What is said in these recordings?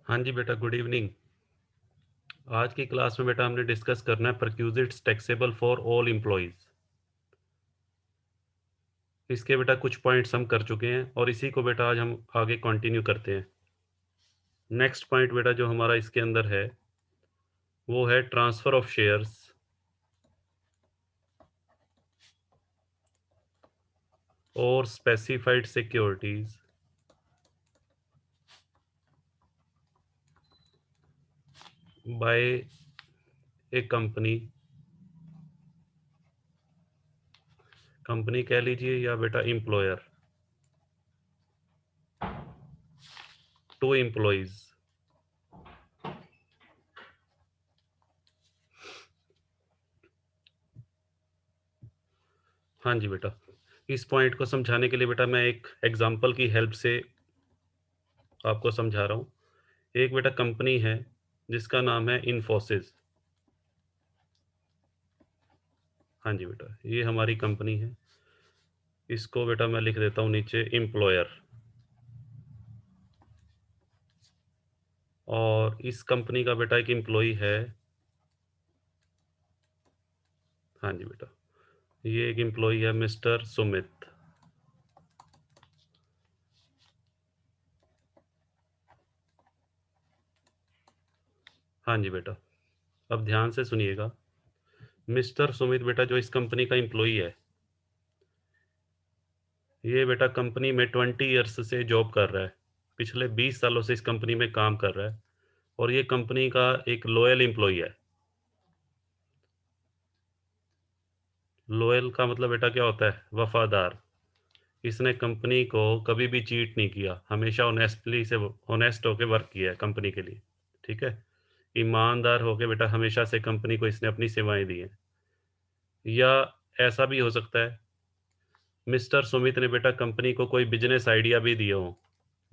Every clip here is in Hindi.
हाँ जी बेटा, गुड इवनिंग। आज की क्लास में बेटा हमने डिस्कस करना है perquisites taxable for all employees. इसके बेटा कुछ पॉइंट्स हम कर चुके हैं और इसी को बेटा आज हम आगे कंटिन्यू करते हैं। नेक्स्ट पॉइंट बेटा जो हमारा इसके अंदर है वो है ट्रांसफर ऑफ शेयर्स और specified securities by A company कह लीजिए या बेटा एम्प्लॉयर टू एम्प्लॉइज। हाँ जी बेटा, इस पॉइंट को समझाने के लिए बेटा मैं एक एग्जांपल की हेल्प से आपको समझा रहा हूँ। एक बेटा कंपनी है जिसका नाम है इन्फोसिस। हाँ जी बेटा, ये हमारी कंपनी है। इसको बेटा मैं लिख देता हूँ नीचे एम्प्लॉयर। और इस कंपनी का बेटा एक एम्प्लॉय है। हाँ जी बेटा, ये एक एम्प्लॉय है मिस्टर सुमित। हाँ जी बेटा, अब ध्यान से सुनिएगा। मिस्टर सुमित बेटा जो इस कंपनी का एम्प्लॉय है, ये बेटा कंपनी में 20 ईयर्स से जॉब कर रहा है। पिछले 20 सालों से इस कंपनी में काम कर रहा है और ये कंपनी का एक लॉयल एम्प्लॉय है। लॉयल का मतलब बेटा क्या होता है? वफादार। इसने कंपनी को कभी भी चीट नहीं किया, हमेशा ऑनेस्ट होकर वर्क किया है कंपनी के लिए। ठीक है, ईमानदार होकर बेटा हमेशा से कंपनी को इसने अपनी सेवाएं दी हैं। या ऐसा भी हो सकता है मिस्टर सुमित ने बेटा कंपनी को कोई बिजनेस आइडिया भी दिए हो।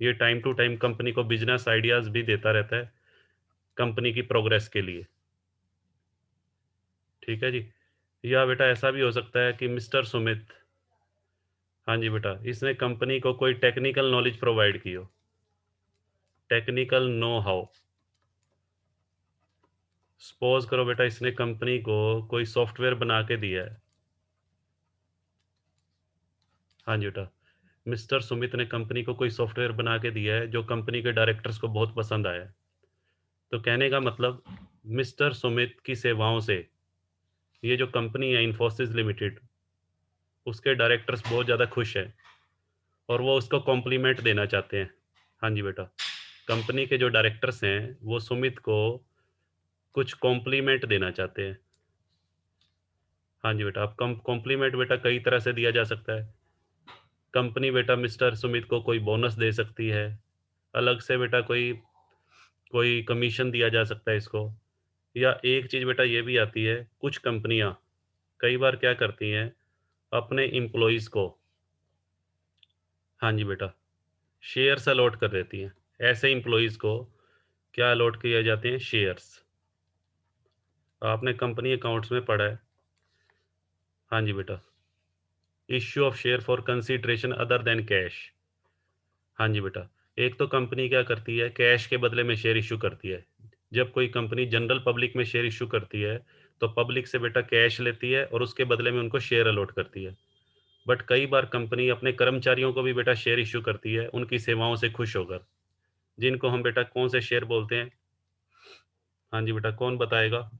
ये टाइम टू टाइम कंपनी को बिजनेस आइडियाज भी देता रहता है कंपनी की प्रोग्रेस के लिए। ठीक है जी। या बेटा ऐसा भी हो सकता है कि मिस्टर सुमित, हाँ जी बेटा, इसने कंपनी को कोई टेक्निकल नॉलेज प्रोवाइड की हो, टेक्निकल नो हाउ। सपोज करो बेटा इसने कंपनी को कोई सॉफ्टवेयर बना के दिया है। हाँ जी बेटा, मिस्टर सुमित ने कंपनी को कोई सॉफ्टवेयर बना के दिया है जो कंपनी के डायरेक्टर्स को बहुत पसंद आया है। तो कहने का मतलब मिस्टर सुमित की सेवाओं से ये जो कंपनी है इन्फोसिस लिमिटेड, उसके डायरेक्टर्स बहुत ज़्यादा खुश हैं और वो उसको कॉम्प्लीमेंट देना चाहते हैं। हाँ जी बेटा, कंपनी के जो डायरेक्टर्स हैं वो सुमित को कुछ कॉम्प्लीमेंट देना चाहते हैं। हाँ जी बेटा, अब कॉम्प्लीमेंट बेटा कई तरह से दिया जा सकता है। कंपनी बेटा मिस्टर सुमित को कोई बोनस दे सकती है, अलग से बेटा कोई कोई कमीशन दिया जा सकता है इसको। या एक चीज़ बेटा ये भी आती है, कुछ कंपनियां कई बार क्या करती हैं अपने एम्प्लॉयज़ को, हाँ जी बेटा, शेयर्स अलॉट कर देती हैं। ऐसे एम्प्लॉयज़ को क्या अलॉट किए जाते हैं? शेयर्स। आपने कंपनी अकाउंट्स में पढ़ा है। हाँ जी बेटा, issue of share for consideration other than cash. हाँ जी बेटा, एक तो कंपनी क्या करती है, कैश के बदले में शेयर इशू करती है। जब कोई कंपनी जनरल पब्लिक में शेयर इशू करती है तो पब्लिक से बेटा कैश लेती है और उसके बदले में उनको शेयर अलॉट करती है। बट कई बार कंपनी अपने कर्मचारियों को भी बेटा शेयर इशू करती है उनकी सेवाओं से खुश होकर, जिनको हम बेटा कौन से शेयर बोलते हैं? हाँ जी बेटा, कौन बताएगा?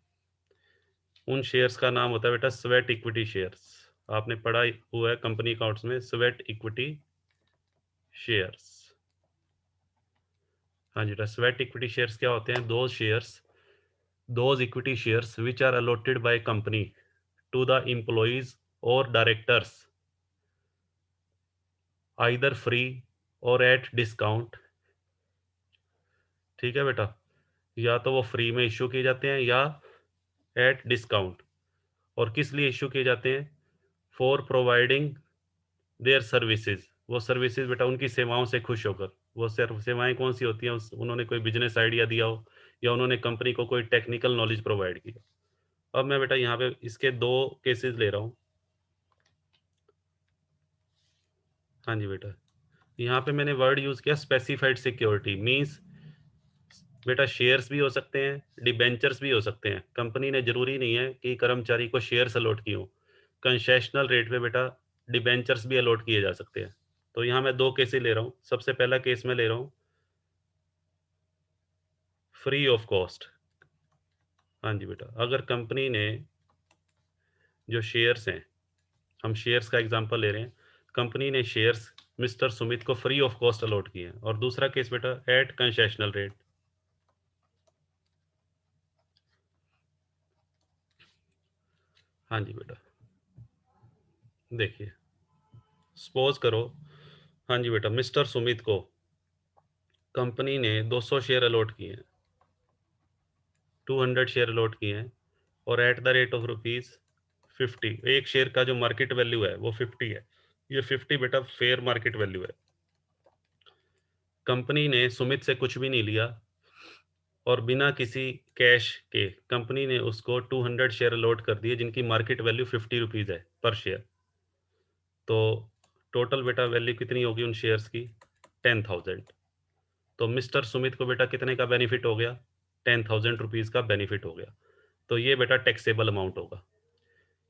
उन शेयर्स का नाम होता है बेटा स्वेट इक्विटी शेयर्स। आपने पढ़ा हुआ है कंपनी अकाउंट्स में स्वेट इक्विटी शेयर्स। हाँ जी बेटा, स्वेट इक्विटी शेयर्स क्या होते हैं? those equity shares which are allotted by company to the employees or directors either free or at discount। ठीक है बेटा, या तो वो फ्री में इश्यू किए जाते हैं या एट डिस्काउंट। और किस लिए इश्यू किए जाते हैं? For providing their services. वो सर्विसेज बेटा उनकी सेवाओं से खुश होकर। वो सेवाएं कौन सी होती हैं? उन्होंने कोई बिजनेस आइडिया दिया हो या उन्होंने कंपनी को कोई टेक्निकल नॉलेज प्रोवाइड किया। अब मैं बेटा यहाँ पे इसके दो केसेस ले रहा हूँ। हाँ जी बेटा, यहाँ पे मैंने वर्ड यूज़ किया स्पेसिफाइड सिक्योरिटी मीन्स बेटा शेयर्स भी हो सकते हैं, डिबेंचर्स भी हो सकते हैं। कंपनी ने ज़रूरी नहीं है कि कर्मचारी को शेयर्स अलॉट किए हों। कंसेशनल रेट पे बेटा डिबेंचर्स भी अलॉट किए जा सकते हैं। तो यहाँ मैं 2 केसेस ले रहा हूँ। सबसे पहला केस मैं ले रहा हूँ फ्री ऑफ कॉस्ट। हाँ जी बेटा, अगर कंपनी ने जो शेयर्स हैं, हम शेयर्स का एग्ज़ाम्पल ले रहे हैं। कंपनी ने शेयर्स मिस्टर सुमित को फ्री ऑफ कॉस्ट अलॉट किए हैं। और दूसरा केस बेटा एट कंसेशनल रेट। हाँ जी बेटा, देखिए सपोज़ करो, हाँ जी बेटा, मिस्टर सुमित को कंपनी ने 200 शेयर अलॉट किए हैं, 200 शेयर अलॉट किए हैं और at the rate of rupees 50, एक शेयर का जो मार्केट वैल्यू है वो 50 है। ये 50 बेटा फेयर मार्केट वैल्यू है। कंपनी ने सुमित से कुछ भी नहीं लिया और बिना किसी कैश के कंपनी ने उसको 200 शेयर अलॉट कर दिए जिनकी मार्केट वैल्यू 50 रुपीज़ है पर शेयर। तो टोटल बेटा वैल्यू कितनी होगी उन शेयर्स की? 10,000। तो मिस्टर सुमित को बेटा कितने का बेनिफिट हो गया? 10,000 रुपीज़ का बेनिफिट हो गया। तो ये बेटा टैक्सेबल अमाउंट होगा।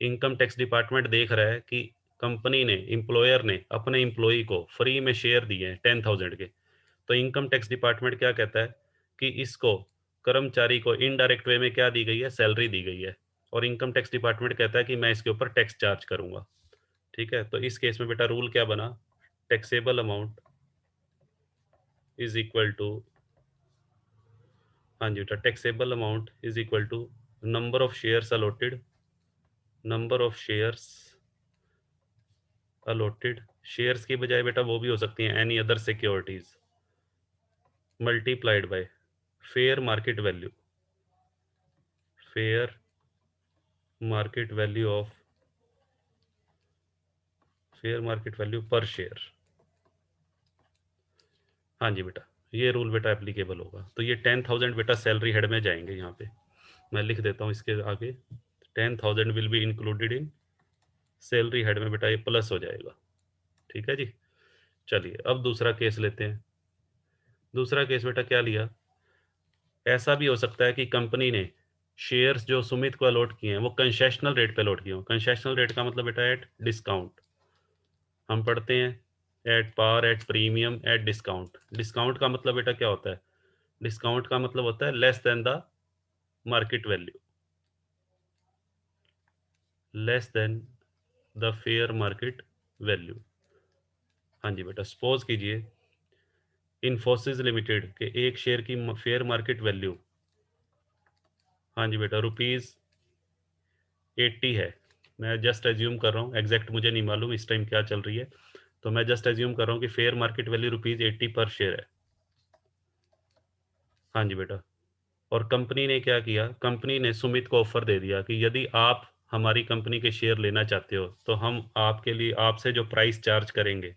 इनकम टैक्स डिपार्टमेंट देख रहा है कि कंपनी ने, एम्प्लॉयर ने अपने एम्प्लॉई को फ्री में शेयर दिए हैं 10,000 के। तो इनकम टैक्स डिपार्टमेंट क्या कहता है कि इसको कर्मचारी को इनडायरेक्ट वे में क्या दी गई है? सैलरी दी गई है। और इनकम टैक्स डिपार्टमेंट कहता है कि मैं इसके ऊपर टैक्स चार्ज करूंगा। ठीक है, तो इस केस में बेटा रूल क्या बना? Taxable amount is equal to, हाँ जी बेटा, taxable amount is equal to number of shares allotted, number of shares allotted, shares की बजाय बेटा वो भी हो सकती हैं any other securities, multiplied by fair market value, fair market value of, fair market value per share. हाँ जी बेटा, ये रूल बेटा एप्लीकेबल होगा। तो ये 10,000 बेटा सैलरी हेड में जाएंगे। यहाँ पे मैं लिख देता हूँ इसके आगे, 10,000 will be included in salary head में बेटा, ये प्लस हो जाएगा। ठीक है जी। चलिए अब दूसरा केस लेते हैं। दूसरा केस बेटा क्या लिया? ऐसा भी हो सकता है कि कंपनी ने शेयर्स जो सुमित को अलॉट किए हैं वो कंसेशनल रेट पे अलॉट किए हों। कंसेशनल रेट का मतलब बेटा एट डिस्काउंट। हम पढ़ते हैं at par, at premium, at discount. Discount का मतलब बेटा क्या होता है? डिस्काउंट का मतलब होता है less than the market value, less than the fair market value. हाँ जी बेटा, सपोज कीजिए इन्फोसिस लिमिटेड के एक शेयर की फेयर मार्केट वैल्यू, हाँ जी बेटा, रुपीज़ 80 है। मैं जस्ट एज्यूम कर रहा हूँ, एग्जैक्ट मुझे नहीं मालूम इस टाइम क्या चल रही है, तो मैं जस्ट एज्यूम कर रहा हूँ कि फेयर मार्केट वैल्यू रुपीज़ 80 पर शेयर है। हाँ जी बेटा, और कंपनी ने क्या किया? कंपनी ने सुमित को ऑफर दे दिया कि यदि आप हमारी कंपनी के शेयर लेना चाहते हो तो हम आपके लिए, आपसे जो प्राइस चार्ज करेंगे,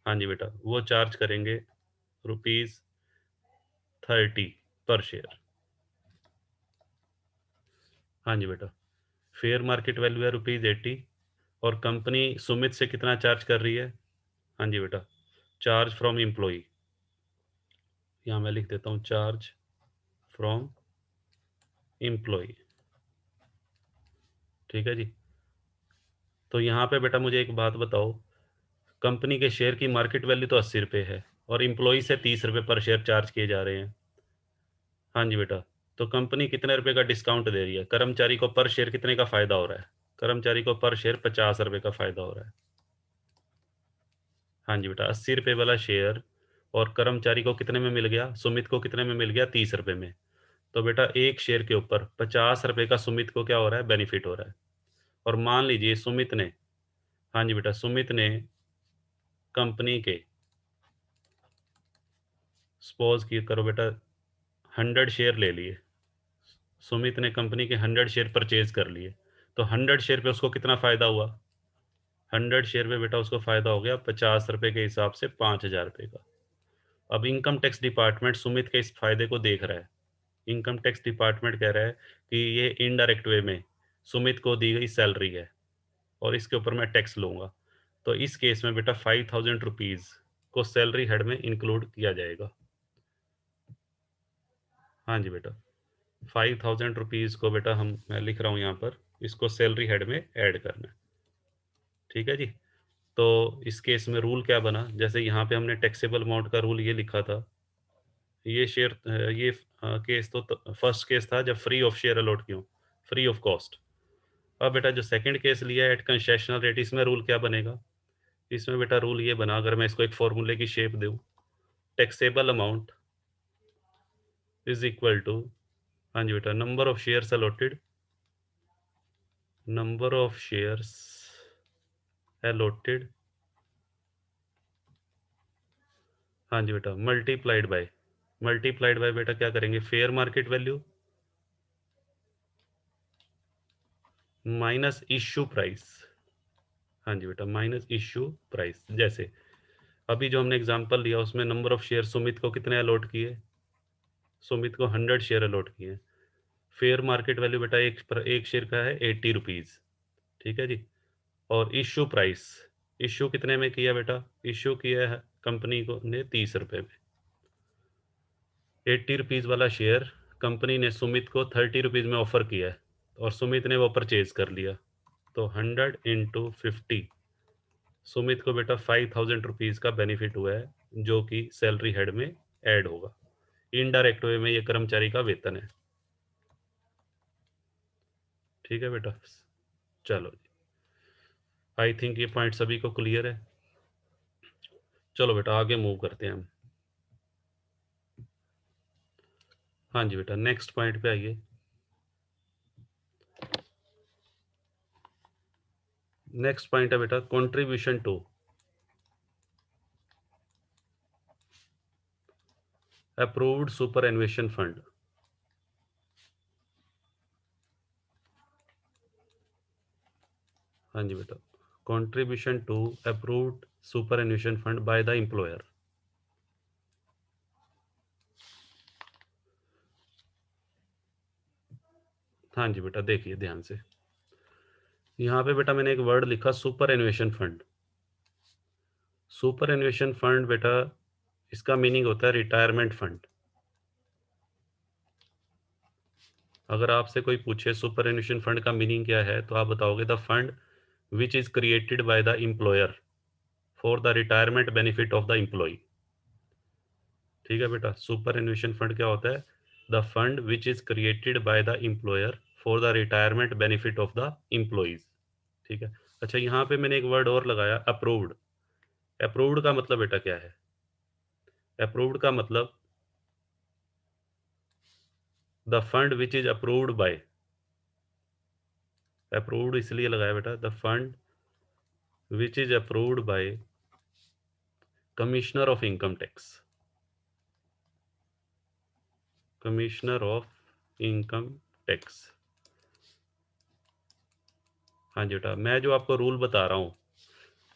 हाँ जी बेटा, वो चार्ज करेंगे रुपीज़ 30 पर शेयर। हाँ जी बेटा, फेयर मार्केट वैल्यू है रुपीज़ 80 और कंपनी सुमित से कितना चार्ज कर रही है? हाँ जी बेटा, चार्ज फ्रॉम एम्प्लॉई, यहाँ मैं लिख देता हूँ चार्ज फ्रॉम एम्प्लॉई। ठीक है जी। तो यहाँ पे बेटा मुझे एक बात बताओ, कंपनी के शेयर की मार्केट वैल्यू तो 80 रुपये है और एम्प्लॉई से 30 रुपये पर शेयर चार्ज किए जा रहे हैं। हाँ जी बेटा, तो कंपनी कितने रुपए का डिस्काउंट दे रही है? कर्मचारी को पर शेयर कितने का फायदा हो रहा है? कर्मचारी को पर शेयर 50 रुपये का फायदा हो रहा है। हाँ जी बेटा, 80 रुपये वाला शेयर और कर्मचारी को कितने में मिल गया? सुमित को कितने में मिल गया? 30 रुपये में। तो बेटा एक शेयर के ऊपर 50 रुपये का सुमित को क्या हो रहा है? बेनिफिट हो रहा है। और मान लीजिए सुमित ने, हाँ जी बेटा, सुमित ने कंपनी के, सपोज की करो बेटा, 100 शेयर ले लिए। सुमित ने कंपनी के 100 शेयर परचेज कर लिए। तो 100 शेयर पे उसको कितना फायदा हुआ? 100 शेयर पे बेटा उसको फायदा हो गया 50 रुपये के हिसाब से 5,000 रुपये का। अब इनकम टैक्स डिपार्टमेंट सुमित के इस फायदे को देख रहा है। इनकम टैक्स डिपार्टमेंट कह रहा है कि ये इनडायरेक्ट वे में सुमित को दी गई सैलरी है और इसके ऊपर मैं टैक्स लूंगा। तो इस केस में बेटा 5,000 रुपीज़ को सैलरी हेड में इंक्लूड किया जाएगा। हाँ जी बेटा, 5,000 रुपीज़ को बेटा मैं लिख रहा हूँ यहाँ पर, इसको सैलरी हेड में ऐड करना है। ठीक है जी। तो इस केस में रूल क्या बना, जैसे यहाँ पे हमने टैक्सेबल अमाउंट का रूल ये लिखा था, ये केस तो फर्स्ट केस था जब फ्री ऑफ शेयर अलॉट क्यों, फ्री ऑफ कॉस्ट। अब बेटा जो सेकंड केस लिया है एट कंसेशनल रेट, इसमें रूल क्या बनेगा, इसमें बेटा रूल ये बना, अगर मैं इसको एक फॉर्मूले की शेप दूं, taxable amount is equal to, हाँ जी बेटा, number of shares allotted, number of shares allotted, हाँ जी बेटा, मल्टीप्लाइड बाय बेटा क्या करेंगे, fair market value minus issue price. हाँ जी बेटा, माइनस इश्यू प्राइस। जैसे अभी जो हमने एग्जांपल लिया उसमें नंबर ऑफ शेयर सुमित को कितने अलॉट किए, सुमित को 100 शेयर अलॉट किए। फेयर मार्केट वैल्यू बेटा एक शेयर का है 80 रुपीज़। ठीक है जी। और इश्यू प्राइस, इश्यू कितने में किया बेटा, इश्यू किया है कंपनी को ने 30 रुपये में। 80 रुपीज़ वाला शेयर कंपनी ने सुमित को 30 रुपीज़ में ऑफर किया है और सुमित ने वो परचेज कर लिया। तो 100 × 50, सुमित को बेटा 5,000 रुपीज़ का बेनिफिट हुआ है, जो कि सैलरी हेड में ऐड होगा। इनडायरेक्ट वे में ये कर्मचारी का वेतन है। ठीक है बेटा, चलो जी, आई थिंक ये पॉइंट सभी को क्लियर है। चलो बेटा आगे मूव करते हैं हम। हाँ जी बेटा, नेक्स्ट पॉइंट पे आइए। नेक्स्ट पॉइंट है बेटा contribution to approved superannuation fund. हाँ जी बेटा, contribution to approved superannuation fund by the employer. हाँ जी बेटा, देखिए ध्यान से, यहाँ पे बेटा मैंने एक वर्ड लिखा सुपर एन्युएशन फंड। सुपर एन्युएशन फंड बेटा इसका मीनिंग होता है रिटायरमेंट फंड। अगर आपसे कोई पूछे सुपर एन्युएशन फंड का मीनिंग क्या है, तो आप बताओगे the fund which is created by the employer for the retirement benefit of the employee. ठीक है बेटा, सुपर एन्युएशन फंड क्या होता है, the fund which is created by the employer for the retirement benefit of the employees. ठीक है। अच्छा, यहाँ पे मैंने एक वर्ड और लगाया, अप्रूव्ड। अप्रूव्ड का मतलब बेटा क्या है, अप्रूव्ड का मतलब the fund which is approved by, approved इसलिए लगाया बेटा, the fund which is approved by commissioner of income tax, commissioner of income tax. हाँ जी बेटा, मैं जो आपको रूल बता रहा हूँ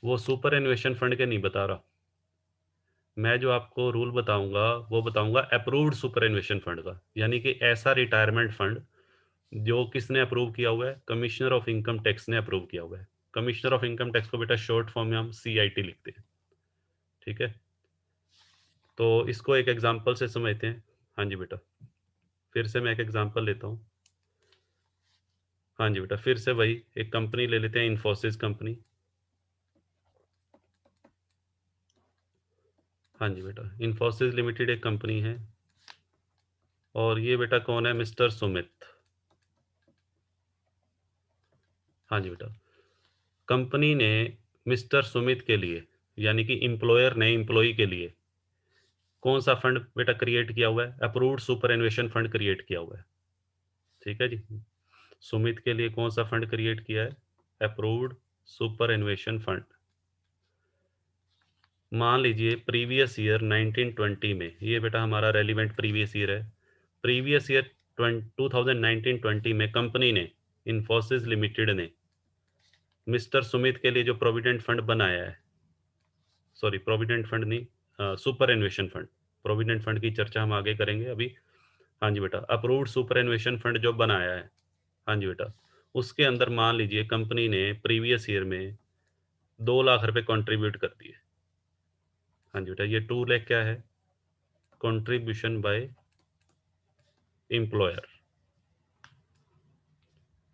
वो सुपर एन्युएशन फंड के नहीं बता रहा, मैं जो आपको रूल बताऊंगा वो बताऊंगा अप्रूव्ड सुपर एन्युएशन फंड का, यानी कि ऐसा रिटायरमेंट फंड जो किसने अप्रूव किया हुआ है, कमिश्नर ऑफ इनकम टैक्स ने अप्रूव किया हुआ है। कमिश्नर ऑफ इनकम टैक्स को बेटा शॉर्ट फॉर्म में हम CIT लिखते हैं। ठीक है, तो इसको एक एग्जांपल से समझते हैं। हाँ जी बेटा, फिर से मैं एक एग्जांपल लेता हूँ। हाँ जी बेटा, फिर से वही एक कंपनी ले लेते हैं, इन्फोसिस कंपनी। हाँ जी बेटा, इन्फोसिस लिमिटेड एक कंपनी है, और ये बेटा कौन है, मिस्टर सुमित। हाँ जी बेटा, कंपनी ने मिस्टर सुमित के लिए, यानी कि एम्प्लॉयर ने एम्प्लॉय के लिए कौन सा फंड बेटा क्रिएट किया हुआ है, approved superannuation fund create किया हुआ है। ठीक है जी, सुमित के लिए कौन सा फंड क्रिएट किया है, अप्रूव्ड सुपर एन्युएशन फंड। मान लीजिए प्रीवियस ईयर 1920 में, ये बेटा हमारा रेलिवेंट प्रीवियस ईयर है, प्रीवियस ईयर 2019-20 में कंपनी ने, इन्फोसिस लिमिटेड ने मिस्टर सुमित के लिए जो प्रोविडेंट फंड बनाया है, सॉरी प्रोविडेंट फंड नहीं, सुपर एन्युएशन फंड, प्रोविडेंट फंड की चर्चा हम आगे करेंगे अभी। हाँ जी बेटा, अप्रूव्ड सुपर एन्युएशन फंड जो बनाया है, हाँ जी बेटा, उसके अंदर मान लीजिए कंपनी ने प्रीवियस ईयर में 2 लाख रुपए कंट्रीब्यूट कर दिए। हाँ जी बेटा, ये 2 लाख क्या है, कंट्रीब्यूशन बाय एम्प्लॉयर।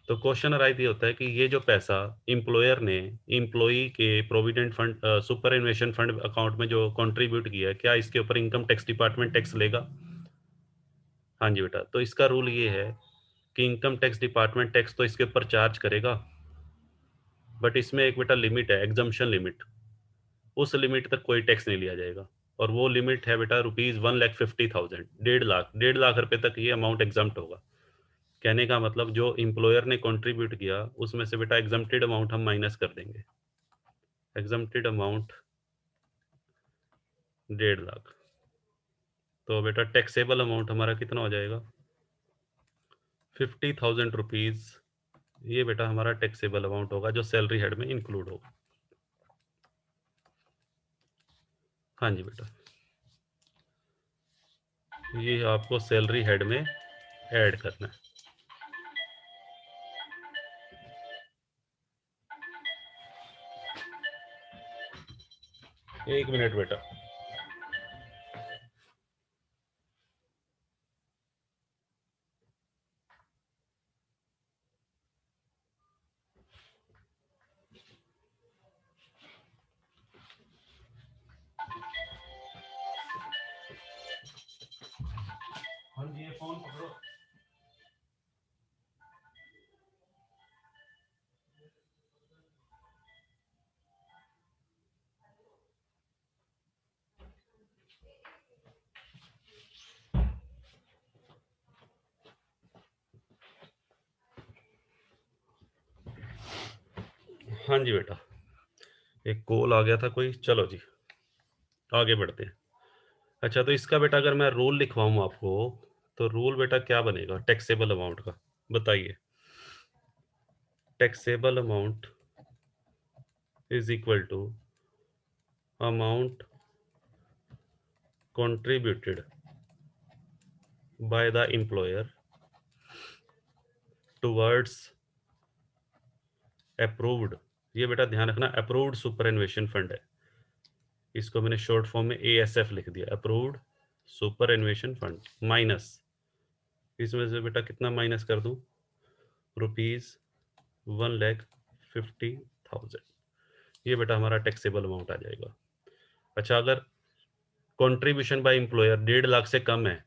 तो क्वेश्चन अराइज ये होता है कि ये जो पैसा एम्प्लॉयर ने एम्प्लॉई के provident fund superannuation fund account में जो कंट्रीब्यूट किया है, क्या इसके ऊपर इनकम टैक्स डिपार्टमेंट टैक्स लेगा? हाँ जी बेटा, तो इसका रूल ये है कि इनकम टैक्स डिपार्टमेंट टैक्स तो इसके ऊपर चार्ज करेगा, बट इसमें एक बेटा लिमिट है, एग्जम्पशन लिमिट। उस लिमिट तक कोई टैक्स नहीं लिया जाएगा, और वो लिमिट है बेटा ₹1,50,000, 1.5 लाख रुपए तक ये अमाउंट एग्जम्प्ट होगा। कहने का मतलब जो एम्प्लॉयर ने कंट्रीब्यूट किया उसमें से बेटा एग्जम्प्टेड अमाउंट हम माइनस कर देंगे। Exempted amount 1.5 lakh. तो बेटा टैक्सेबल अमाउंट हमारा कितना हो जाएगा? 50,000 रुपीज। ये बेटा हमारा टैक्सेबल अमाउंट होगा जो सैलरी हेड में इंक्लूड होगा। हाँ जी बेटा, ये आपको सैलरी हेड में ऐड करना है। एक मिनट बेटा। हाँ जी, ये फोन पकड़ो। हाँ जी बेटा, एक कॉल आ गया था कोई। चलो जी, आगे बढ़ते हैं। अच्छा, तो इसका बेटा अगर मैं रूल लिखवाऊं आपको, तो रूल बेटा क्या बनेगा टैक्सेबल अमाउंट का? बताइए। Taxable amount is equal to amount contributed by the employer towards approved, ये बेटा ध्यान रखना, अप्रूव्ड सुपरएनुएशन फंड है। इसको मैंने शॉर्ट फॉर्म में ASF लिख दिया, अप्रूव्ड सुपरएनुएशन फंड, माइनस इसमें से बेटा कितना माइनस कर दूं? ₹1,50,000। ये बेटा हमारा टैक्सेबल अमाउंट आ जाएगा। अच्छा, अगर कंट्रीब्यूशन बाय एम्प्लॉयर 1.5 लाख से कम है,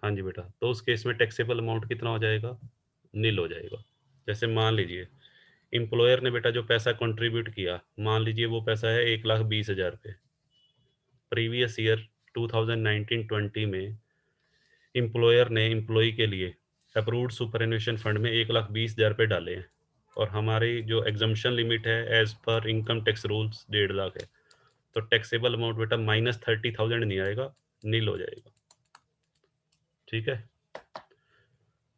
हाँ जी बेटा, तो उस केस में टैक्सेबल अमाउंट कितना हो जाएगा? नील हो जाएगा। जैसे मान लीजिए एम्प्लॉयर ने बेटा जो पैसा कंट्रीब्यूट किया, मान लीजिए वो पैसा है 1,20,000 रुपये। प्रीवियस ईयर 2019-20 में एम्प्लॉयर ने एम्प्लॉय के लिए अप्रूव्ड सुपरएनुएशन फंड में 1,20,000 रुपये डाले हैं, और हमारी जो एग्जम्पशन लिमिट है as per income tax rules 1.5 lakh है। तो टैक्सेबल अमाउंट बेटा -30,000 नहीं आएगा, नील हो जाएगा। ठीक है,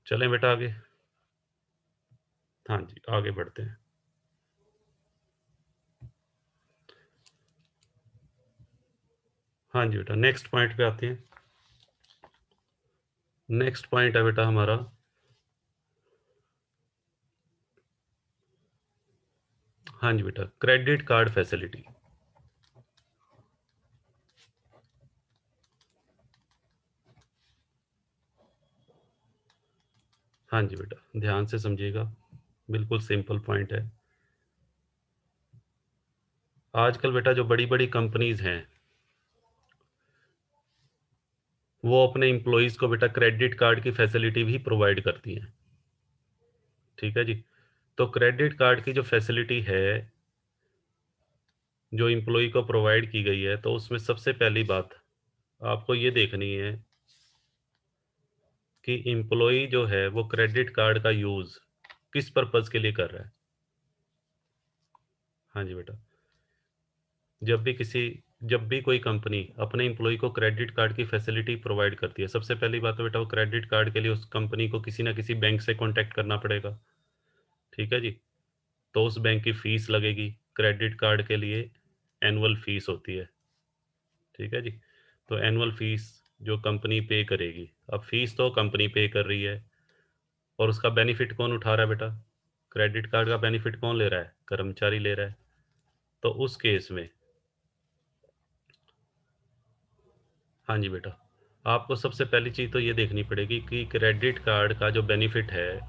चलें बेटा आगे। हाँ जी, आगे बढ़ते हैं। हाँ जी बेटा, नेक्स्ट पॉइंट पे आते हैं। नेक्स्ट पॉइंट है बेटा हमारा, हाँ जी बेटा, क्रेडिट कार्ड फैसिलिटी। हाँ जी बेटा, ध्यान से समझिएगा, बिल्कुल सिंपल पॉइंट है। आजकल बेटा जो बड़ी बड़ी कंपनीज हैं, वो अपने एम्प्लॉयज़ को बेटा क्रेडिट कार्ड की फैसिलिटी भी प्रोवाइड करती हैं। ठीक है जी। तो क्रेडिट कार्ड की जो फैसिलिटी है, जो एम्प्लॉय को प्रोवाइड की गई है, तो उसमें सबसे पहली बात आपको ये देखनी है कि एम्प्लॉय जो है वो क्रेडिट कार्ड का यूज़ किस पर्पज़ के लिए कर रहा है। हाँ जी बेटा, जब भी किसी जब भी कोई कंपनी अपने एम्प्लॉय को क्रेडिट कार्ड की फैसिलिटी प्रोवाइड करती है, सबसे पहली बात तो बेटा वो क्रेडिट कार्ड के लिए उस कंपनी को किसी ना किसी बैंक से कॉन्टैक्ट करना पड़ेगा। ठीक है जी। तो उस बैंक की फीस लगेगी, क्रेडिट कार्ड के लिए एनुअल फीस होती है। ठीक है जी। तो एनुअल फीस जो कंपनी पे करेगी, अब फीस तो कंपनी पे कर रही है, और उसका बेनिफिट कौन उठा रहा है बेटा? क्रेडिट कार्ड का बेनिफिट कौन ले रहा है? कर्मचारी ले रहा है। तो उस केस में, हाँ जी बेटा, आपको सबसे पहली चीज़ तो ये देखनी पड़ेगी कि क्रेडिट कार्ड का जो बेनिफिट है,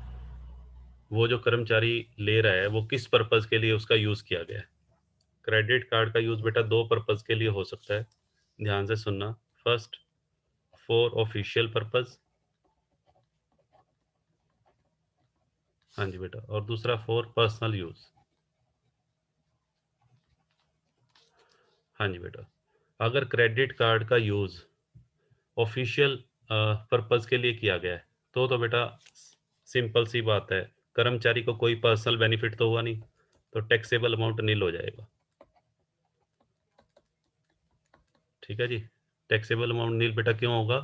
वो जो कर्मचारी ले रहा है, वो किस पर्पज़ के लिए उसका यूज़ किया गया है। क्रेडिट कार्ड का यूज़ बेटा 2 पर्पज़ के लिए हो सकता है, ध्यान से सुनना। फर्स्ट, फॉर ऑफिशियल पर्पज़, हाँ जी बेटा, और दूसरा फॉर पर्सनल यूज़। हाँ जी बेटा, अगर क्रेडिट कार्ड का यूज़ ऑफिशियल पर्पज़ के लिए किया गया है, तो बेटा सिंपल सी बात है, कर्मचारी को कोई पर्सनल बेनिफिट तो हुआ नहीं, तो टैक्सेबल अमाउंट नील हो जाएगा। ठीक है जी, टैक्सेबल अमाउंट नील बेटा क्यों होगा?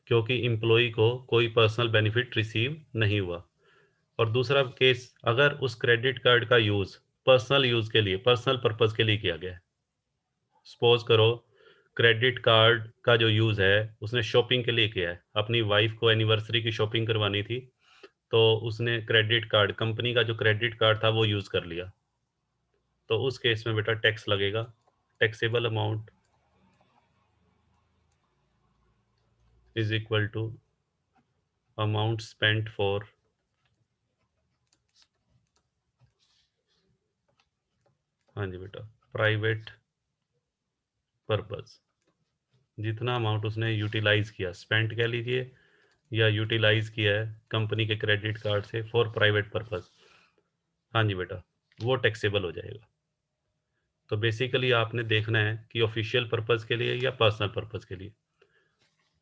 क्योंकि एम्प्लॉई को कोई पर्सनल बेनिफिट रिसीव नहीं हुआ। और दूसरा केस, अगर उस क्रेडिट कार्ड का यूज़ पर्सनल यूज़ के लिए, पर्सनल पर्पज़ के लिए किया गया है। सपोज़ करो क्रेडिट कार्ड का जो यूज़ है, उसने शॉपिंग के लिए किया है, अपनी वाइफ़ को एनिवर्सरी की शॉपिंग करवानी थी, तो उसने क्रेडिट कार्ड, कंपनी का जो क्रेडिट कार्ड था वो यूज़ कर लिया। तो उस केस में बेटा टैक्स लगेगा। Taxable amount is equal to amount spent for, हाँ जी बेटा, प्राइवेट पर्पज़। जितना अमाउंट उसने यूटिलाइज़ किया, स्पेंट कह लीजिए या यूटिलाइज़ किया है कंपनी के क्रेडिट कार्ड से फॉर प्राइवेट पर्पज़, हाँ जी बेटा, वो टैक्सेबल हो जाएगा। तो बेसिकली आपने देखना है कि ऑफिशियल पर्पज़ के लिए या पर्सनल पर्पज़ के लिए।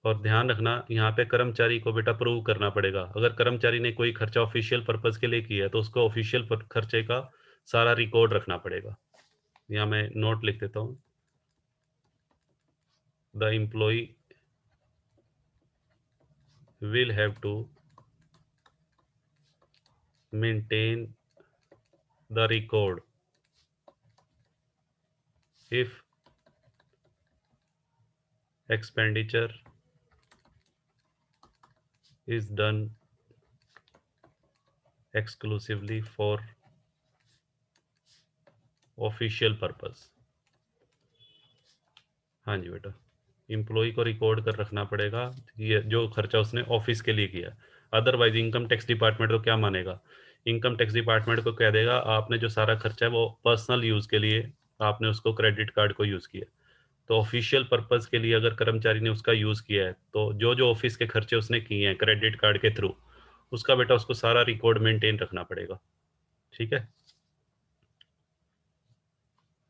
और ध्यान रखना, यहाँ पे कर्मचारी को बेटा प्रूव करना पड़ेगा। अगर कर्मचारी ने कोई खर्चा ऑफिशियल पर्पज़ के लिए किया है, तो उसको ऑफिशियल खर्चे का सारा रिकॉर्ड रखना पड़ेगा। यहाँ मैं नोट लिख देता हूँ। The employee will have to maintain the record if expenditure is done exclusively for official purpose. हाँ जी बेटा, एम्प्लॉय को रिकॉर्ड कर रखना पड़ेगा ये जो खर्चा उसने ऑफिस के लिए किया। अदरवाइज इनकम टैक्स डिपार्टमेंट को क्या मानेगा? इनकम टैक्स डिपार्टमेंट को कह देगा आपने जो सारा खर्चा है वो पर्सनल यूज़ के लिए आपने उसको क्रेडिट कार्ड को यूज़ किया। तो ऑफिशियल पर्पज़ के लिए अगर कर्मचारी ने उसका यूज़ किया है, तो जो जो ऑफिस के खर्चे उसने किए हैं क्रेडिट कार्ड के थ्रू, उसका बेटा उसको सारा रिकॉर्ड मेंटेन रखना पड़ेगा। ठीक है,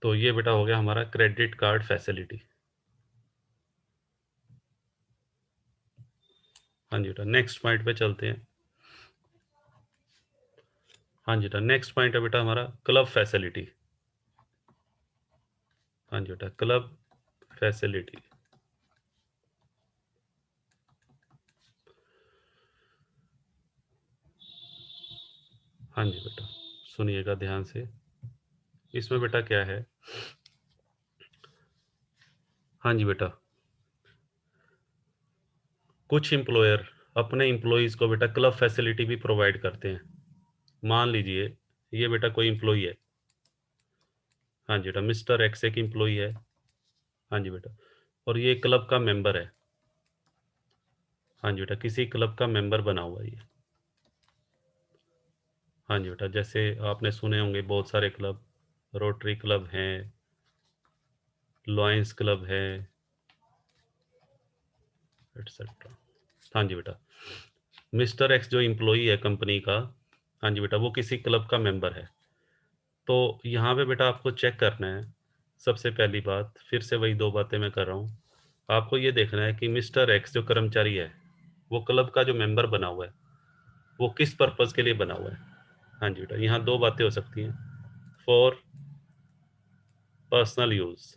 तो ये बेटा हो गया हमारा क्रेडिट कार्ड फैसिलिटी। हाँ जी बेटा, नेक्स्ट पॉइंट पे चलते हैं। हाँ जी बेटा, नेक्स्ट पॉइंट है बेटा हमारा क्लब फैसिलिटी। हाँ जी बेटा, क्लब फैसिलिटी। हाँ जी बेटा, सुनिएगा ध्यान से। इसमें बेटा क्या है, हाँ जी बेटा, कुछ एम्प्लॉयर अपने एम्प्लॉयज़ को बेटा क्लब फैसिलिटी भी प्रोवाइड करते हैं। मान लीजिए ये बेटा कोई एम्प्लॉई है, हाँ जी बेटा, मिस्टर एक्स एक एम्प्लॉई है, हाँ जी बेटा, और ये क्लब का मेंबर है। हाँ जी बेटा, किसी क्लब का मेंबर बना हुआ है ये। हाँ जी बेटा, जैसे आपने सुने होंगे बहुत सारे क्लब, रोटरी क्लब हैं, लॉयंस क्लब है, एटसेट्रा। हाँ जी बेटा, मिस्टर एक्स जो एम्प्लॉई है कंपनी का, हाँ जी बेटा, वो किसी क्लब का मेंबर है। तो यहाँ पे बेटा आपको चेक करना है, सबसे पहली बात, फिर से वही 2 बातें मैं कर रहा हूँ। आपको ये देखना है कि मिस्टर एक्स जो कर्मचारी है, वो क्लब का जो मेंबर बना हुआ है, वो किस पर्पज़ के लिए बना हुआ है। हाँ जी बेटा, यहाँ 2 बातें हो सकती हैं, for personal use.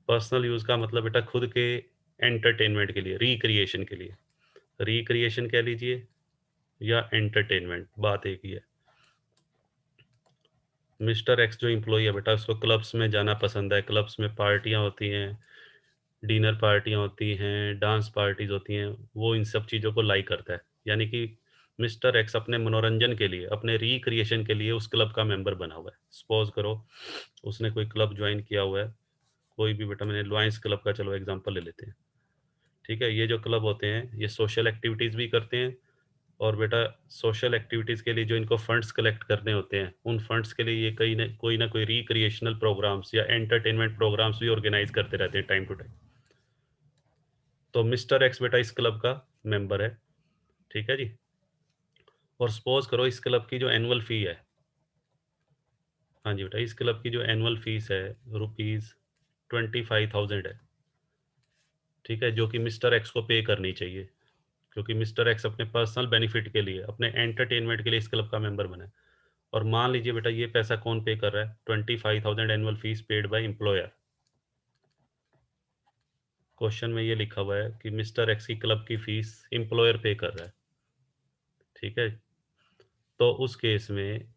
Personal use का मतलब बेटा खुद के एंटरटेनमेंट के लिए, रिक्रिएशन के लिए। रिक्रिएशन कह लीजिए या एंटरटेनमेंट, बात एक ही है। मिस्टर एक्स जो एम्प्लॉई है बेटा, उसको क्लब्स में जाना पसंद है, क्लब्स में पार्टियाँ होती हैं, डिनर पार्टियाँ होती हैं, डांस पार्टीज़ होती हैं, वो इन सब चीज़ों को लाइक करता है। यानी कि मिस्टर एक्स अपने मनोरंजन के लिए, अपने रिक्रिएशन के लिए उस क्लब का मेंबर बना हुआ है। सपोज़ करो उसने कोई क्लब जॉइन किया हुआ है, कोई भी बेटा, मैंने लॉयंस क्लब का चलो एग्ज़ाम्पल ले लेते हैं। ठीक है, ये जो क्लब होते हैं ये सोशल एक्टिविटीज़ भी करते हैं, और बेटा सोशल एक्टिविटीज़ के लिए जो इनको फंड्स कलेक्ट करने होते हैं, उन फंड्स के लिए ये कहीं न कोई रिक्रिएशनल प्रोग्राम्स या एंटरटेनमेंट प्रोग्राम्स भी ऑर्गेनाइज़ करते रहते हैं टाइम टू टाइम। तो मिस्टर एक्स बेटा इस क्लब का मेंबर है, ठीक है जी? और सपोज़ करो इस क्लब की जो एनुअल फ़ी है, हाँ जी बेटा, इस क्लब की जो एनुअल फ़ीस है रुपीज़ 25,000 है, ठीक है? जो कि मिस्टर एक्स को पे करनी चाहिए, क्योंकि मिस्टर एक्स अपने पर्सनल बेनिफिट के लिए, अपने एंटरटेनमेंट के लिए इस क्लब का मेंबर बना है। और मान लीजिए बेटा ये पैसा कौन पे कर रहा है? 25,000 annual fees paid by employer. Question में ये लिखा हुआ है कि मिस्टर एक्स की क्लब की फीस एम्प्लॉयर पे कर रहा है, ठीक है? तो उस केस में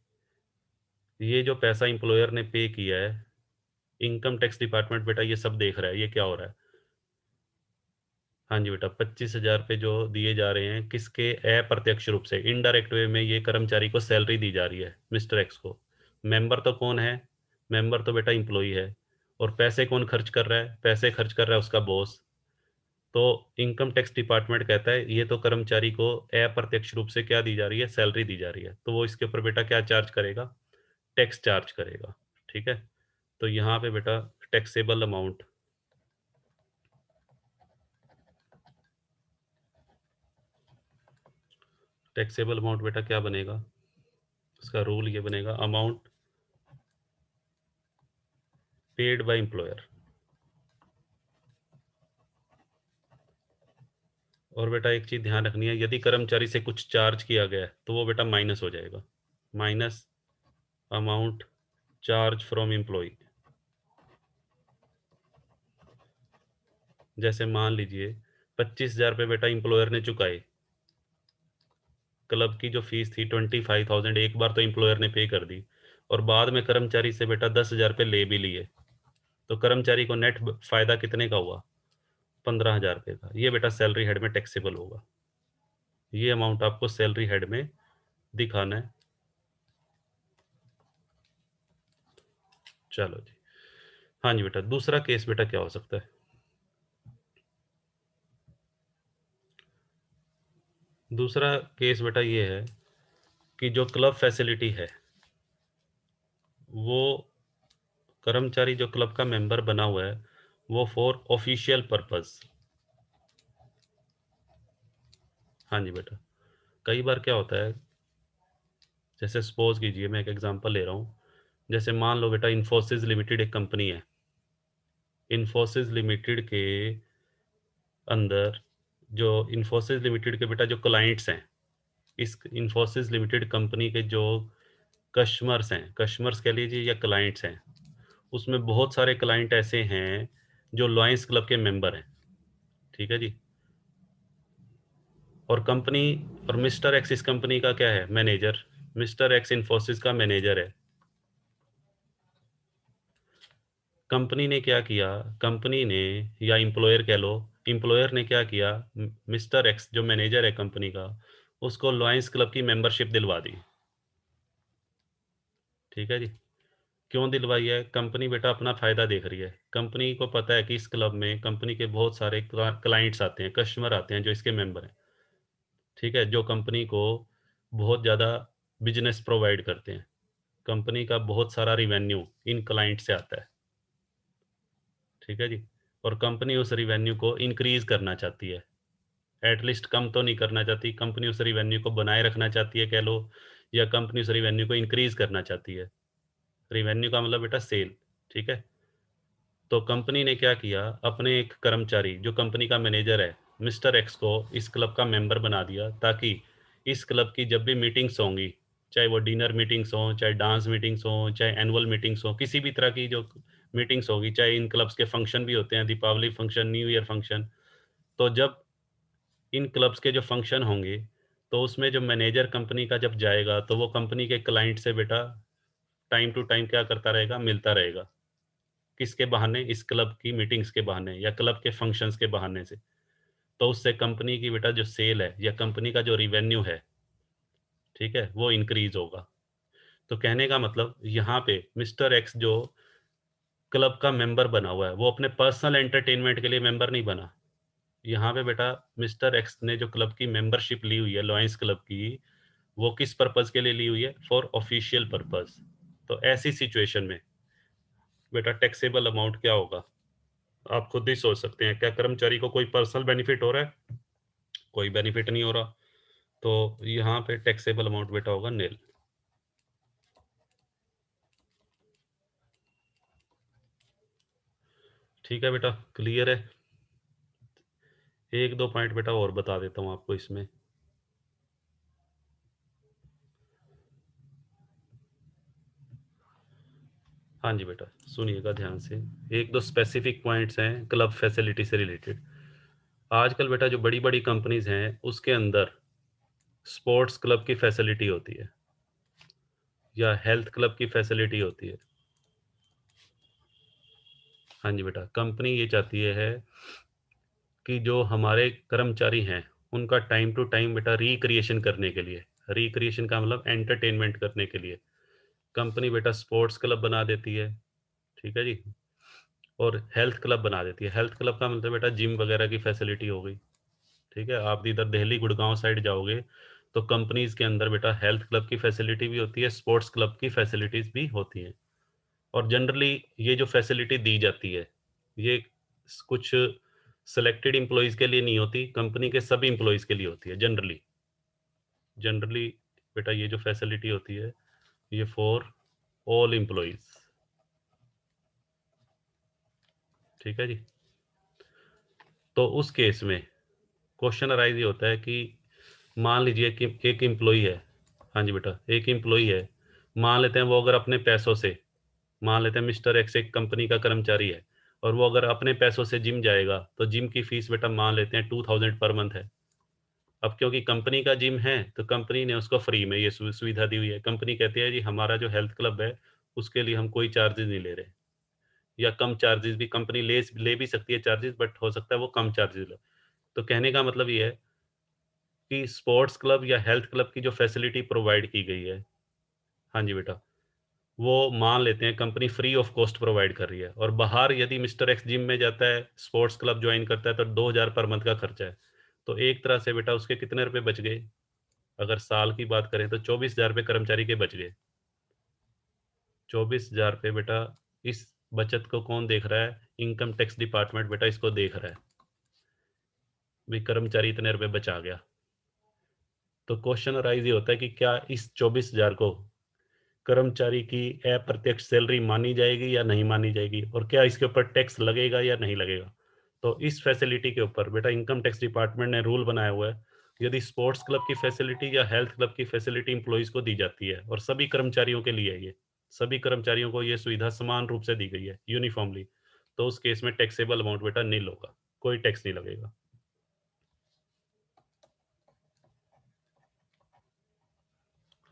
ये जो पैसा एम्प्लॉयर ने पे किया है, इनकम टैक्स डिपार्टमेंट बेटा ये सब देख रहा है, ये क्या हो रहा है? हाँ जी बेटा, 25,000 रुपए जो दिए जा रहे हैं किसके? अप्रत्यक्ष रूप से, इनडायरेक्ट वे में ये कर्मचारी को सैलरी दी जा रही है मिस्टर एक्स को। मेंबर तो कौन है? मेंबर तो बेटा एम्प्लॉई है। और पैसे कौन खर्च कर रहा है? पैसे खर्च कर रहा है उसका बॉस। तो इनकम टैक्स डिपार्टमेंट कहता है ये तो कर्मचारी को अप्रत्यक्ष रूप से क्या दी जा रही है? सैलरी दी जा रही है, तो वो इसके ऊपर बेटा क्या चार्ज करेगा? टैक्स चार्ज करेगा, ठीक है? तो यहाँ पे बेटा टैक्सेबल अमाउंट, टैक्सेबल अमाउंट बेटा क्या बनेगा? उसका रूल ये बनेगा, अमाउंट पेड बाय एम्प्लॉयर। और बेटा एक चीज़ ध्यान रखनी है, यदि कर्मचारी से कुछ चार्ज किया गया है तो वो बेटा माइनस हो जाएगा, minus amount charge from employ. जैसे मान लीजिए 25,000 रुपये बेटा एम्प्लॉयर ने चुकाए, क्लब की जो फीस थी 25,000 एक बार तो एम्प्लॉयर ने पे कर दी, और बाद में कर्मचारी से बेटा 10,000 रुपये ले भी लिए, तो कर्मचारी को नेट फायदा कितने का हुआ? 15,000 रुपये का। ये बेटा सैलरी हेड में टैक्सेबल होगा, ये अमाउंट आपको सैलरी हेड में दिखाना है। चलो जी, हाँ जी बेटा, दूसरा केस बेटा क्या हो सकता है? दूसरा केस बेटा ये है कि जो क्लब फैसिलिटी है, वो कर्मचारी जो क्लब का मेंबर बना हुआ है वो फॉर ऑफिशियल पर्पस। हाँ जी बेटा, कई बार क्या होता है, जैसे सपोज कीजिए, मैं एक एग्जांपल ले रहा हूँ, जैसे मान लो बेटा इन्फोसिस लिमिटेड एक कंपनी है, इन्फोसिस लिमिटेड के अंदर जो इन्फोसिस लिमिटेड के बेटा जो क्लाइंट्स हैं, इस इन्फोसिस लिमिटेड कंपनी के जो कस्टमर्स हैं, कस्टमर्स कह लीजिए या क्लाइंट्स हैं, उसमें बहुत सारे क्लाइंट ऐसे हैं जो लॉयंस क्लब के मेंबर हैं, ठीक है जी? और कंपनी, और मिस्टर एक्स इस कंपनी का क्या है? मैनेजर। मिस्टर एक्स इन्फोसिस का मैनेजर है। कंपनी ने क्या किया? कंपनी ने, या एम्प्लॉयर कह लो, एम्प्लॉयर ने क्या किया? मिस्टर एक्स जो मैनेजर है कंपनी का, उसको लॉयंस क्लब की मेंबरशिप दिलवा दी, ठीक है जी? क्यों दिलवाई है? कंपनी बेटा अपना फ़ायदा देख रही है। कंपनी को पता है कि इस क्लब में कंपनी के बहुत सारे क्लाइंट्स आते हैं, कस्टमर आते हैं जो इसके मेंबर हैं, ठीक है? जो कंपनी को बहुत ज़्यादा बिजनेस प्रोवाइड करते हैं। कंपनी का बहुत सारा रिवेन्यू इन क्लाइंट से आता है, ठीक है जी? और कंपनी उस रिवेन्यू को इंक्रीज़ करना चाहती है, एटलीस्ट कम तो नहीं करना चाहती, कंपनी उस रिवेन्यू को बनाए रखना चाहती है कह लो, या कंपनी उस रिवेन्यू को इंक्रीज़ करना चाहती है। रिवेन्यू का मतलब बेटा सेल, ठीक है? तो कंपनी ने क्या किया? अपने एक कर्मचारी जो कंपनी का मैनेजर है, मिस्टर एक्स को इस क्लब का मेंबर बना दिया, ताकि इस क्लब की जब भी मीटिंग्स होंगी, चाहे वो डिनर मीटिंग्स हों, चाहे डांस मीटिंग्स हों, चाहे एनुअल मीटिंग्स हों, किसी भी तरह की जो मीटिंग्स होगी, चाहे इन क्लब्स के फंक्शन भी होते हैं, Deepavali function, new year function, तो जब इन क्लब्स के जो फंक्शन होंगे, तो उसमें जो मैनेजर कंपनी का जब जाएगा, तो वो कंपनी के क्लाइंट से बेटा टाइम टू टाइम क्या करता रहेगा? मिलता रहेगा। किसके बहाने? इस क्लब की मीटिंग्स के बहाने या क्लब के फंक्शंस के बहाने से। तो उससे कंपनी की बेटा जो सेल है या कंपनी का जो रिवेन्यू है, ठीक है, वो इंक्रीज होगा। तो कहने का मतलब यहाँ पे मिस्टर एक्स जो क्लब का मेंबर बना हुआ है, वो अपने पर्सनल एंटरटेनमेंट के लिए मेंबर नहीं बना, यहाँ पे बेटा मिस्टर एक्स ने जो क्लब की मेंबरशिप ली हुई है, लॉयंस क्लब की, वो किस पर्पज़ के लिए ली हुई है? For official purpose. तो ऐसी सिचुएशन में बेटा टैक्सेबल अमाउंट क्या होगा? आप खुद ही सोच सकते हैं। क्या कर्मचारी को कोई पर्सनल बेनिफिट हो रहा है? कोई बेनिफिट नहीं हो रहा। तो यहाँ पे टैक्सेबल अमाउंट बेटा होगा निल। ठीक है बेटा, क्लियर है? एक दो पॉइंट बेटा और बता देता हूँ आपको इसमें। हाँ जी बेटा, सुनिएगा ध्यान से। एक दो स्पेसिफिक पॉइंट्स हैं क्लब फैसिलिटी से रिलेटेड। आजकल बेटा जो बड़ी बड़ी कंपनीज हैं उसके अंदर स्पोर्ट्स क्लब की फैसिलिटी होती है या हेल्थ क्लब की फैसिलिटी होती है। हाँ जी बेटा, कंपनी ये चाहती है कि जो हमारे कर्मचारी हैं उनका टाइम टू टाइम बेटा रिक्रिएशन करने के लिए, रिक्रिएशन का मतलब एंटरटेनमेंट करने के लिए कंपनी बेटा स्पोर्ट्स क्लब बना देती है। ठीक है जी। और हेल्थ क्लब बना देती है। हेल्थ क्लब का मतलब बेटा जिम वगैरह की फैसिलिटी हो गई। ठीक है, आप इधर दिल्ली गुड़गांव साइड जाओगे तो कंपनीज के अंदर बेटा हेल्थ क्लब की फैसिलिटी भी होती है, स्पोर्ट्स क्लब की फैसिलिटीज भी होती हैं। और जनरली ये जो फैसिलिटी दी जाती है ये कुछ सेलेक्टेड एम्प्लॉयज़ के लिए नहीं होती, कंपनी के सभी एम्प्लॉयज़ के लिए होती है जनरली। जनरली बेटा ये जो फैसिलिटी होती है ये फॉर ऑल एम्प्लॉयज़। ठीक है जी। तो उस केस में क्वेश्चन अराइज ये होता है कि मान लीजिए कि एक एम्प्लॉई है। हाँ जी बेटा, एक एम्प्लॉई है, मान लेते हैं वो अगर अपने पैसों से, मान लेते हैं मिस्टर एक्स एक कंपनी का कर्मचारी है और वो अगर अपने पैसों से जिम जाएगा तो जिम की फीस बेटा मान लेते हैं 2000 पर मंथ है। अब क्योंकि कंपनी का जिम है तो कंपनी ने उसको फ्री में ये सुविधा दी हुई है। कंपनी कहती है जी हमारा जो हेल्थ क्लब है उसके लिए हम कोई चार्जेस नहीं ले रहे, या कम चार्जेस भी कंपनी ले भी सकती है चार्जेस, बट हो सकता है वो कम चार्जेस ले। तो कहने का मतलब ये है कि स्पोर्ट्स क्लब या हेल्थ क्लब की जो फैसिलिटी प्रोवाइड की गई है, हाँ जी बेटा, वो मान लेते हैं company free of cost provide कर रही है। और बाहर यदि मिस्टर एक्स जिम में जाता है, स्पोर्ट्स क्लब ज्वाइन करता है तो 2000 पर मंथ का खर्चा है। तो एक तरह से बेटा उसके कितने रुपए बच गए? अगर साल की बात करें तो 24,000 रुपए कर्मचारी के बच गए। 24,000 रुपए बेटा, इस बचत को कौन देख रहा है? इनकम टैक्स डिपार्टमेंट बेटा इसको देख रहा है, भाई कर्मचारी इतने रुपए बचा गया। तो क्वेश्चन अराइज ये होता है कि क्या इस 24,000 को कर्मचारी की अप्रत्यक्ष सैलरी मानी जाएगी या नहीं मानी जाएगी, और क्या इसके ऊपर टैक्स लगेगा या नहीं लगेगा? तो इस फैसिलिटी के ऊपर बेटा इनकम टैक्स डिपार्टमेंट ने रूल बनाया हुआ है। यदि स्पोर्ट्स क्लब की फैसिलिटी या हेल्थ क्लब की फैसिलिटी एम्प्लॉइज को दी जाती है और सभी कर्मचारियों के लिए है ये, सभी कर्मचारियों को ये सुविधा समान रूप से दी गई है यूनिफॉर्मली, तो उस केस में टैक्सेबल अमाउंट बेटा नील होगा, कोई टैक्स नहीं लगेगा।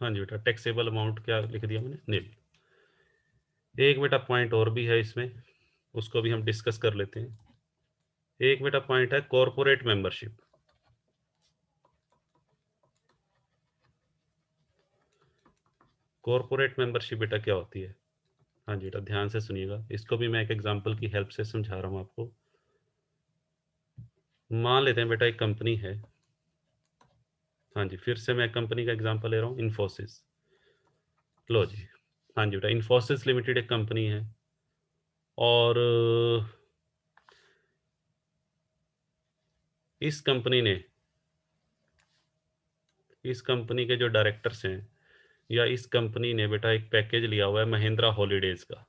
हाँ जी बेटा, टैक्सेबल अमाउंट क्या लिख दिया मैंने? नील। एक बेटा पॉइंट और भी है इसमें, उसको भी हम डिस्कस कर लेते हैं। एक बेटा पॉइंट है कॉर्पोरेट मेंबरशिप। कॉर्पोरेट मेंबरशिप बेटा क्या होती है? हाँ जी बेटा, ध्यान से सुनिएगा, इसको भी मैं एक एग्जांपल की हेल्प से समझा रहा हूँ आपको। मान लेते हैं बेटा एक कंपनी है। हाँ जी, फिर से मैं कंपनी का एग्जांपल ले रहा हूँ, इन्फोसिस। लो जी। हाँ जी बेटा, इन्फोसिस लिमिटेड एक कंपनी है और इस कंपनी ने, इस कंपनी के जो डायरेक्टर्स हैं या इस कंपनी ने बेटा एक पैकेज लिया हुआ है महिंद्रा हॉलीडेज का।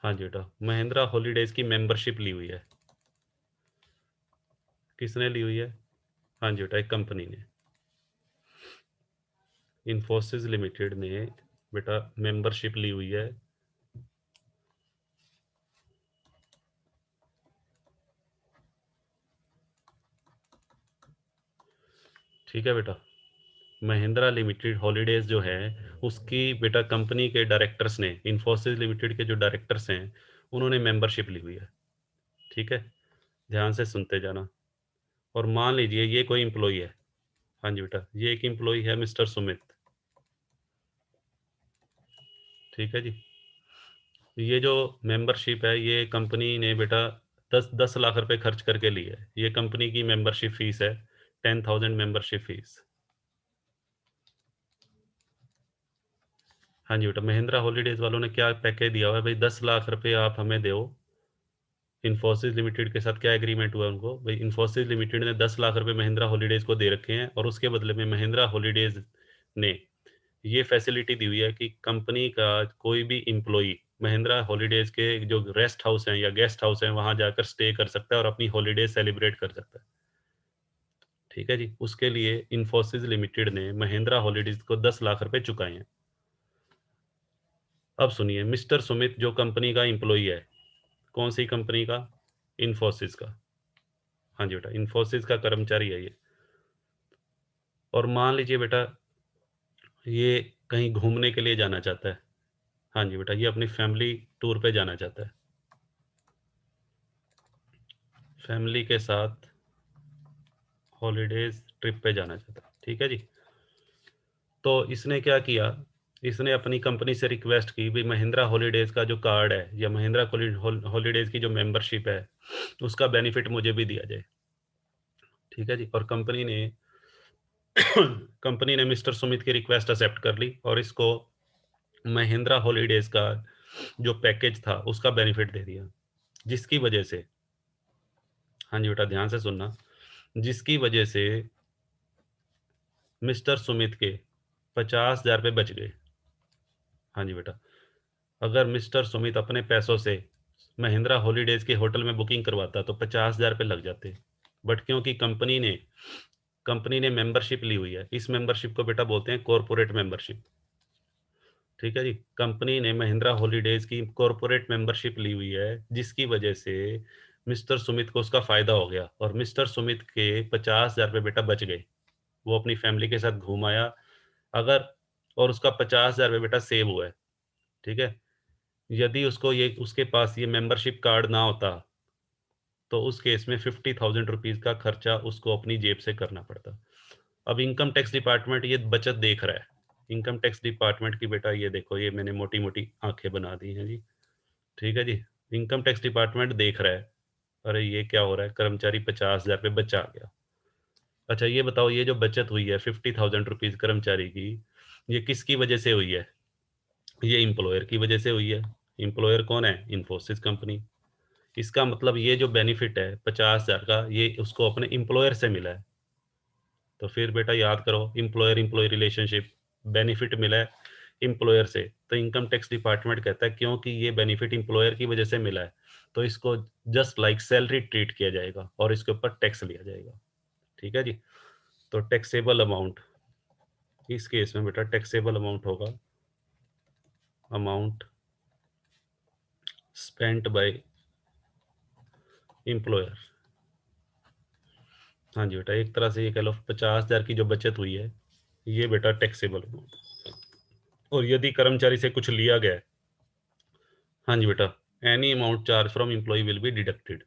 हाँ जी बेटा, महिंद्रा हॉलीडेज की मेंबरशिप ली हुई है। किसने ली हुई है? हाँ जी बेटा, एक कंपनी ने, इन्फोसिस लिमिटेड ने बेटा मेंबरशिप ली हुई है। ठीक है बेटा, महिंद्रा लिमिटेड हॉलीडेज जो है उसकी बेटा कंपनी के डायरेक्टर्स ने, इन्फोसिस लिमिटेड के जो डायरेक्टर्स हैं उन्होंने मेंबरशिप ली हुई है। ठीक है, ध्यान से सुनते जाना। और मान लीजिए ये कोई एम्प्लॉई है। हाँ जी बेटा, ये एक एम्प्लॉई है मिस्टर सुमित। ठीक है जी। ये जो मेंबरशिप है ये कंपनी ने बेटा 10 लाख रुपए खर्च करके ली है। ये कंपनी की मेंबरशिप फीस है, 10,000 मेंबरशिप फीस। हाँ जी बेटा, महिंद्रा हॉलीडेज वालों ने क्या पैकेज दिया हुआ है भाई, 10 लाख रुपए आप हमें दो। इन्फोसिस लिमिटेड के साथ क्या एग्रीमेंट हुआ है उनको भाई, इन्फोसिस लिमिटेड ने 10 लाख रुपए महिंद्रा हॉलीडेज को दे रखे हैं और उसके बदले में महिंद्रा हॉलीडेज ने ये फैसिलिटी दी हुई है कि कंपनी का कोई भी एम्प्लॉई महिंद्रा हॉलीडेज के जो रेस्ट हाउस हैं या गेस्ट हाउस हैं वहां जाकर स्टे कर सकता है और अपनी हॉलीडे सेलिब्रेट कर सकता है। ठीक है जी, उसके लिए इन्फोसिस लिमिटेड ने महिंद्रा हॉलीडेज को 10 लाख रुपए चुकाए हैं। अब सुनिए, मिस्टर सुमित जो कंपनी का एम्प्लॉई है, कौन सी कंपनी का? इन्फोसिस का। हाँ जी बेटा, इन्फोसिस का कर्मचारी है ये। और मान लीजिए बेटा ये कहीं घूमने के लिए जाना चाहता है। हाँ जी बेटा, ये अपनी फैमिली टूर पे जाना चाहता है, फैमिली के साथ हॉलीडेज ट्रिप पे जाना चाहता है। ठीक है जी, तो इसने क्या किया, इसने अपनी कंपनी से रिक्वेस्ट की भी महिंद्रा हॉलीडेज का जो कार्ड है या महिंद्रा हॉलीडेज की जो मेंबरशिप है उसका बेनिफिट मुझे भी दिया जाए। ठीक है जी, और कंपनी ने कंपनी ने मिस्टर सुमित की रिक्वेस्ट एक्सेप्ट कर ली और इसको महिंद्रा हॉलीडेज का जो पैकेज था उसका बेनिफिट दे दिया, जिसकी वजह से, हाँ जी बेटा ध्यान से सुनना, जिसकी वजह से मिस्टर सुमित के 50,000 रुपये बच गए। हाँ जी बेटा, अगर मिस्टर सुमित अपने पैसों से महिंद्रा हॉलीडेज के होटल में बुकिंग करवाता तो 50,000 रुपये लग जाते, बट क्योंकि कंपनी ने मेंबरशिप ली हुई है, इस मेंबरशिप को बेटा बोलते हैं कॉरपोरेट मेंबरशिप। ठीक है जी, कंपनी ने महिंद्रा हॉलीडेज की कॉरपोरेट मेंबरशिप ली हुई है, जिसकी वजह से मिस्टर सुमित को उसका फायदा हो गया और मिस्टर सुमित के 50,000 रुपये बेटा बच गए। वो अपनी फैमिली के साथ घूम आया, अगर, और उसका 50,000 रुपये बेटा सेव हुआ है। ठीक है, यदि उसको ये उसके पास ये मेंबरशिप कार्ड ना होता तो उस केस में 50,000 रुपीज का खर्चा उसको अपनी जेब से करना पड़ता। अब इनकम टैक्स डिपार्टमेंट ये बचत देख रहा है, इनकम टैक्स डिपार्टमेंट की बेटा ये देखो, ये मैंने मोटी मोटी आंखें बना दी हैं जी। ठीक है जी, इनकम टैक्स डिपार्टमेंट देख रहा है, अरे ये क्या हो रहा है, कर्मचारी 50,000 रुपये बचा गया। अच्छा ये बताओ, ये जो बचत हुई है 50,000 रुपीज कर्मचारी की, ये किसकी वजह से हुई है? ये एम्प्लॉयर की वजह से हुई है। एम्प्लॉयर कौन है? इन्फोसिस कंपनी। इसका मतलब ये जो बेनिफिट है 50,000 का, ये उसको अपने एम्प्लॉयर से मिला है। तो फिर बेटा याद करो, एम्प्लॉयर एम्प्लॉय रिलेशनशिप, बेनिफिट मिला है एम्प्लॉयर से, तो इनकम टैक्स डिपार्टमेंट कहता है क्योंकि ये बेनिफिट एम्प्लॉयर की वजह से मिला है तो इसको जस्ट लाइक सैलरी ट्रीट किया जाएगा और इसके ऊपर टैक्स लिया जाएगा। ठीक है जी, तो टैक्सेबल अमाउंट, इस केस में बेटा टैक्सेबल अमाउंट होगा अमाउंट स्पेंट बाय एम्प्लॉयर। हाँ जी बेटा, एक तरह से ये कह लो 50,000 की जो बचत हुई है ये बेटा टैक्सेबल अमाउंट। और यदि कर्मचारी से कुछ लिया गया है, हाँ जी बेटा, any amount charge from employ will be deducted.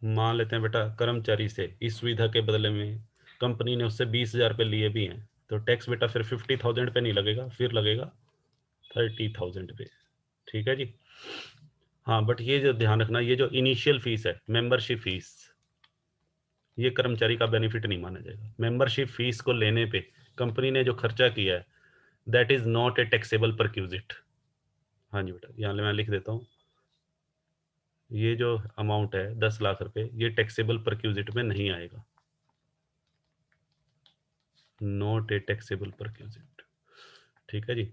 मान लेते हैं बेटा कर्मचारी से इस सुविधा के बदले में कंपनी ने उससे 20,000 रुपये लिए भी हैं, तो टैक्स बेटा फिर 50,000 पे नहीं लगेगा, फिर लगेगा 30,000 पे। ठीक है जी, हाँ बट ये जो ध्यान रखना, ये जो इनिशियल फीस है मेंबरशिप फीस, ये कर्मचारी का बेनिफिट नहीं माना जाएगा। मेंबरशिप फीस को लेने पे कंपनी ने जो खर्चा किया है that is not a taxable perquisite. हाँ जी बेटा, यहाँ मैं लिख देता हूँ, ये जो अमाउंट है 10 लाख रुपए, ये टैक्सेबल परक्यूजिट में नहीं आएगा, नॉट ए टैक्सेबल परक्यूजिट। ठीक है जी,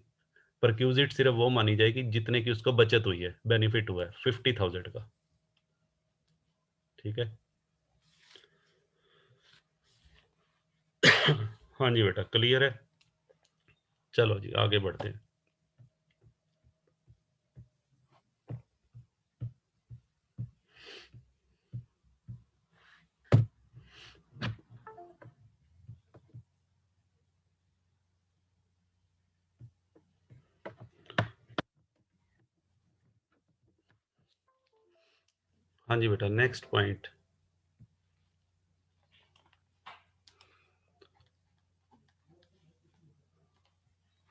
परक्यूजिट सिर्फ वो मानी जाएगी जितने की उसको बचत हुई है, बेनिफिट हुआ है 50,000 का। ठीक है हाँ जी बेटा, क्लियर है? चलो जी आगे बढ़ते हैं। हाँ जी बेटा, नेक्स्ट पॉइंट।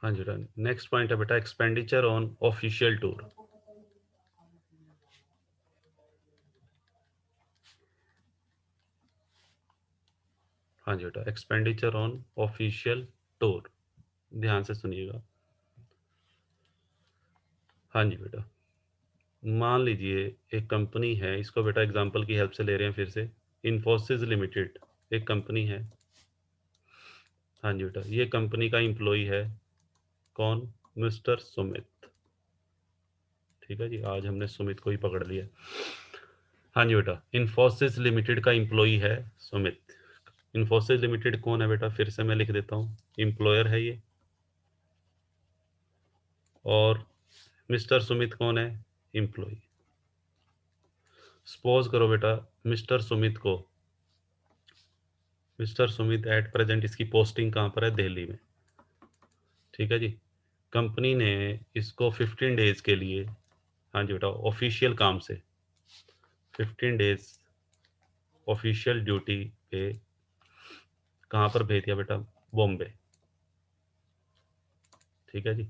हाँ जी बेटा, नेक्स्ट पॉइंट है बेटा एक्सपेंडिचर ऑन ऑफिशियल टूर। हाँ जी बेटा, एक्सपेंडिचर ऑन ऑफिशियल टूर, ध्यान से सुनिएगा। हाँ जी बेटा, मान लीजिए एक कंपनी है, इसको बेटा एग्जांपल की हेल्प से ले रहे हैं फिर से। इन्फोसिस लिमिटेड एक कंपनी है। हाँ जी बेटा, ये कंपनी का एम्प्लॉय है कौन? मिस्टर सुमित। ठीक है जी, आज हमने सुमित को ही पकड़ लिया। हाँ जी बेटा, इन्फोसिस लिमिटेड का एम्प्लॉय है सुमित। इन्फोसिस लिमिटेड कौन है बेटा? फिर से मैं लिख देता हूँ, एम्प्लॉयर है ये। और मिस्टर सुमित कौन है? एम्प्लॉय। सपोज करो बेटा, मिस्टर सुमित को, मिस्टर सुमित एट प्रेजेंट इसकी पोस्टिंग कहाँ पर है? दिल्ली में। ठीक है जी, कंपनी ने इसको 15 डेज के लिए, हाँ जी बेटा, ऑफिशियल काम से 15 डेज ऑफिशियल ड्यूटी पे कहाँ पर भेज दिया बेटा? बॉम्बे। ठीक है जी,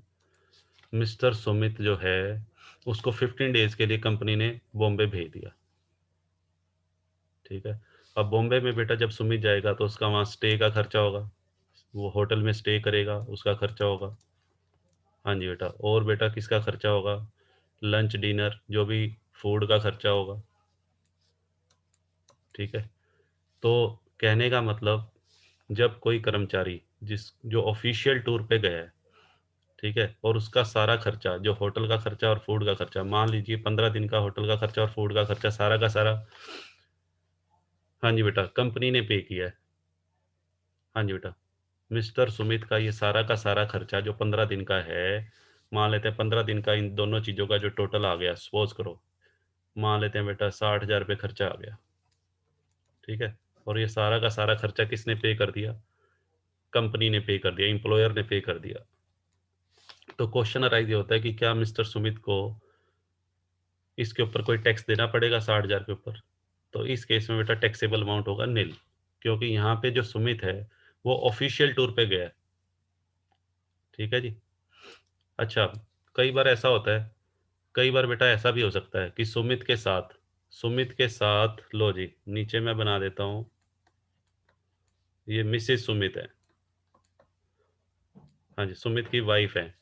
मिस्टर सुमित जो है उसको 15 डेज के लिए कंपनी ने बॉम्बे भेज दिया। ठीक है, अब बॉम्बे में बेटा जब सुमित जाएगा तो उसका वहाँ स्टे का खर्चा होगा, वो होटल में स्टे करेगा, उसका खर्चा होगा। हाँ जी बेटा, और बेटा किसका खर्चा होगा? लंच डिनर जो भी फूड का खर्चा होगा। ठीक है, तो कहने का मतलब, जब कोई कर्मचारी जिस जो ऑफिशियल टूर पे गया है, ठीक है, और उसका सारा खर्चा, जो होटल का खर्चा और फूड का खर्चा, मान लीजिए 15 दिन का होटल का खर्चा और फूड का खर्चा सारा का सारा, हाँ जी बेटा, कंपनी ने पे किया है। हाँ जी बेटा, मिस्टर सुमित का ये सारा का सारा खर्चा जो 15 दिन का है, मान लेते हैं 15 दिन का इन दोनों चीज़ों का जो टोटल आ गया, सपोज करो, मान लेते हैं बेटा 60,000 रुपये खर्चा आ गया। ठीक है, और ये सारा का सारा खर्चा किसने पे कर दिया? कंपनी ने पे कर दिया, एम्प्लॉयर ने पे कर दिया। तो क्वेश्चन अराइज ये होता है कि क्या मिस्टर सुमित को इसके ऊपर कोई टैक्स देना पड़ेगा 60,000 के ऊपर? तो इस केस में बेटा टैक्सेबल अमाउंट होगा नील, क्योंकि यहाँ पे जो सुमित है वो ऑफिशियल टूर पे गया है। ठीक है जी। अच्छा, कई बार ऐसा होता है, कई बार बेटा ऐसा भी हो सकता है कि सुमित के साथ, सुमित के साथ, लो जी नीचे मैं बना देता हूँ, ये मिसेस सुमित है। हाँ जी, सुमित की वाइफ है।